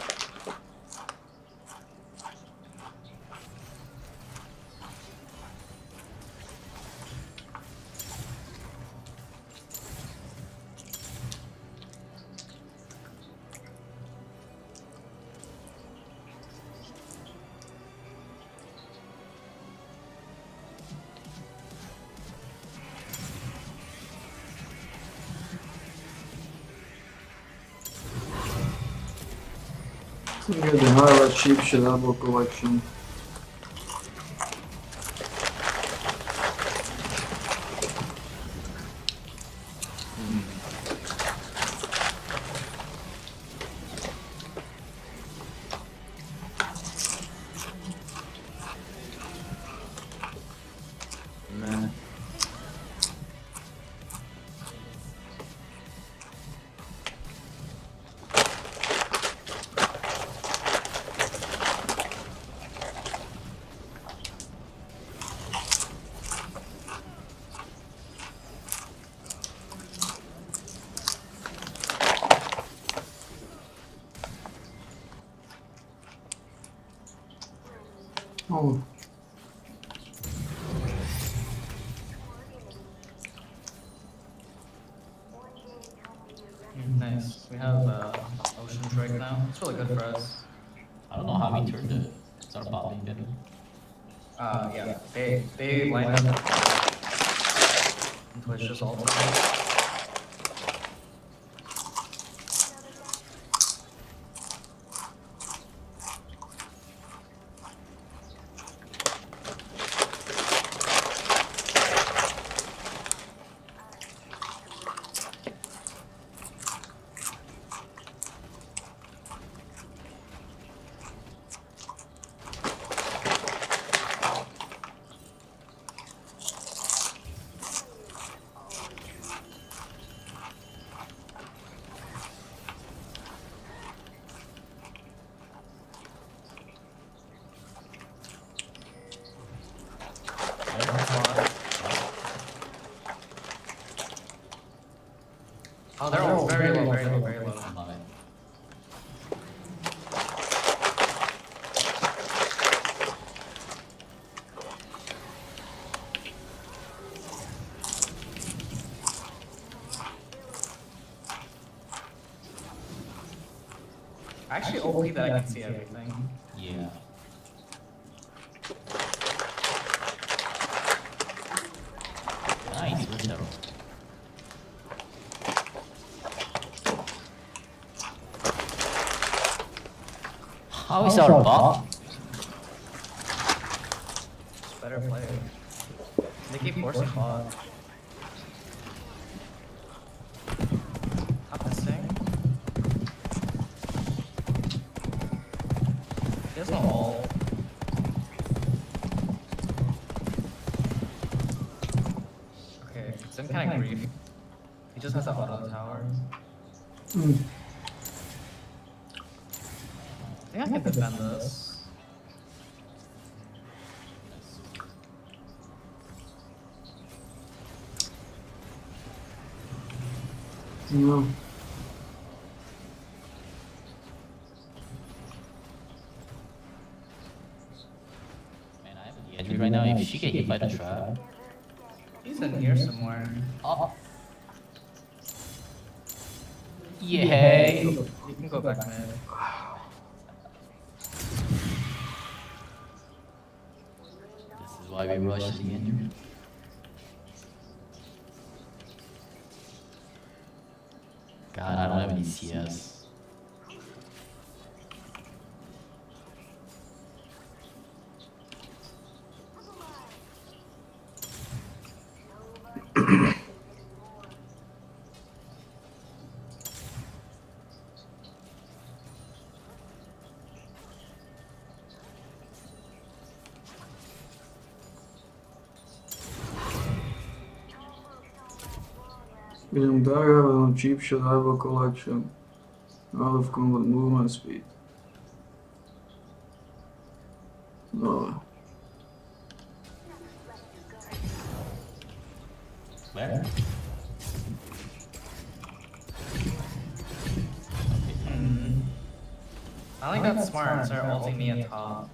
So yeah, the higher cheap Shalabo collection. Man. nice. We have ocean strike now. It's really good for us. I don't know how we turned it. Is our bot being good? Yeah. They lined up and Twitch just all the time. Oh, they're all very low, very low, very low. I love it. Actually, OP that I can see everything. Yeah. Nice, where's that? How is our bot? It's better play. They keep forcing bot. Top missing. He has no ult. Okay, it's in kind of grief. He just has that auto tower. Mm. I think I can defend this. No. Man, I have the edge right now. If she get hit by the trap. He's in here somewhere. Oh. Yay! You can go back mid. This is why we rush to the injury. God, I don't have any CS. Daar hebben we een cheap shot rival collection. Out of combat movement speed. Oh. Where? I think that's smart. Start ulting me at top.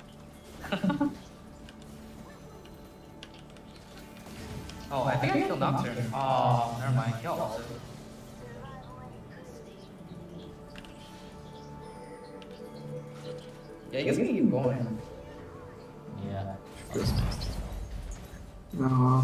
Oh, I think I killed Nocturne. Oh, never mind. He ulted. Yeah, you guys can keep going. Yeah. That's nice. Uh-huh.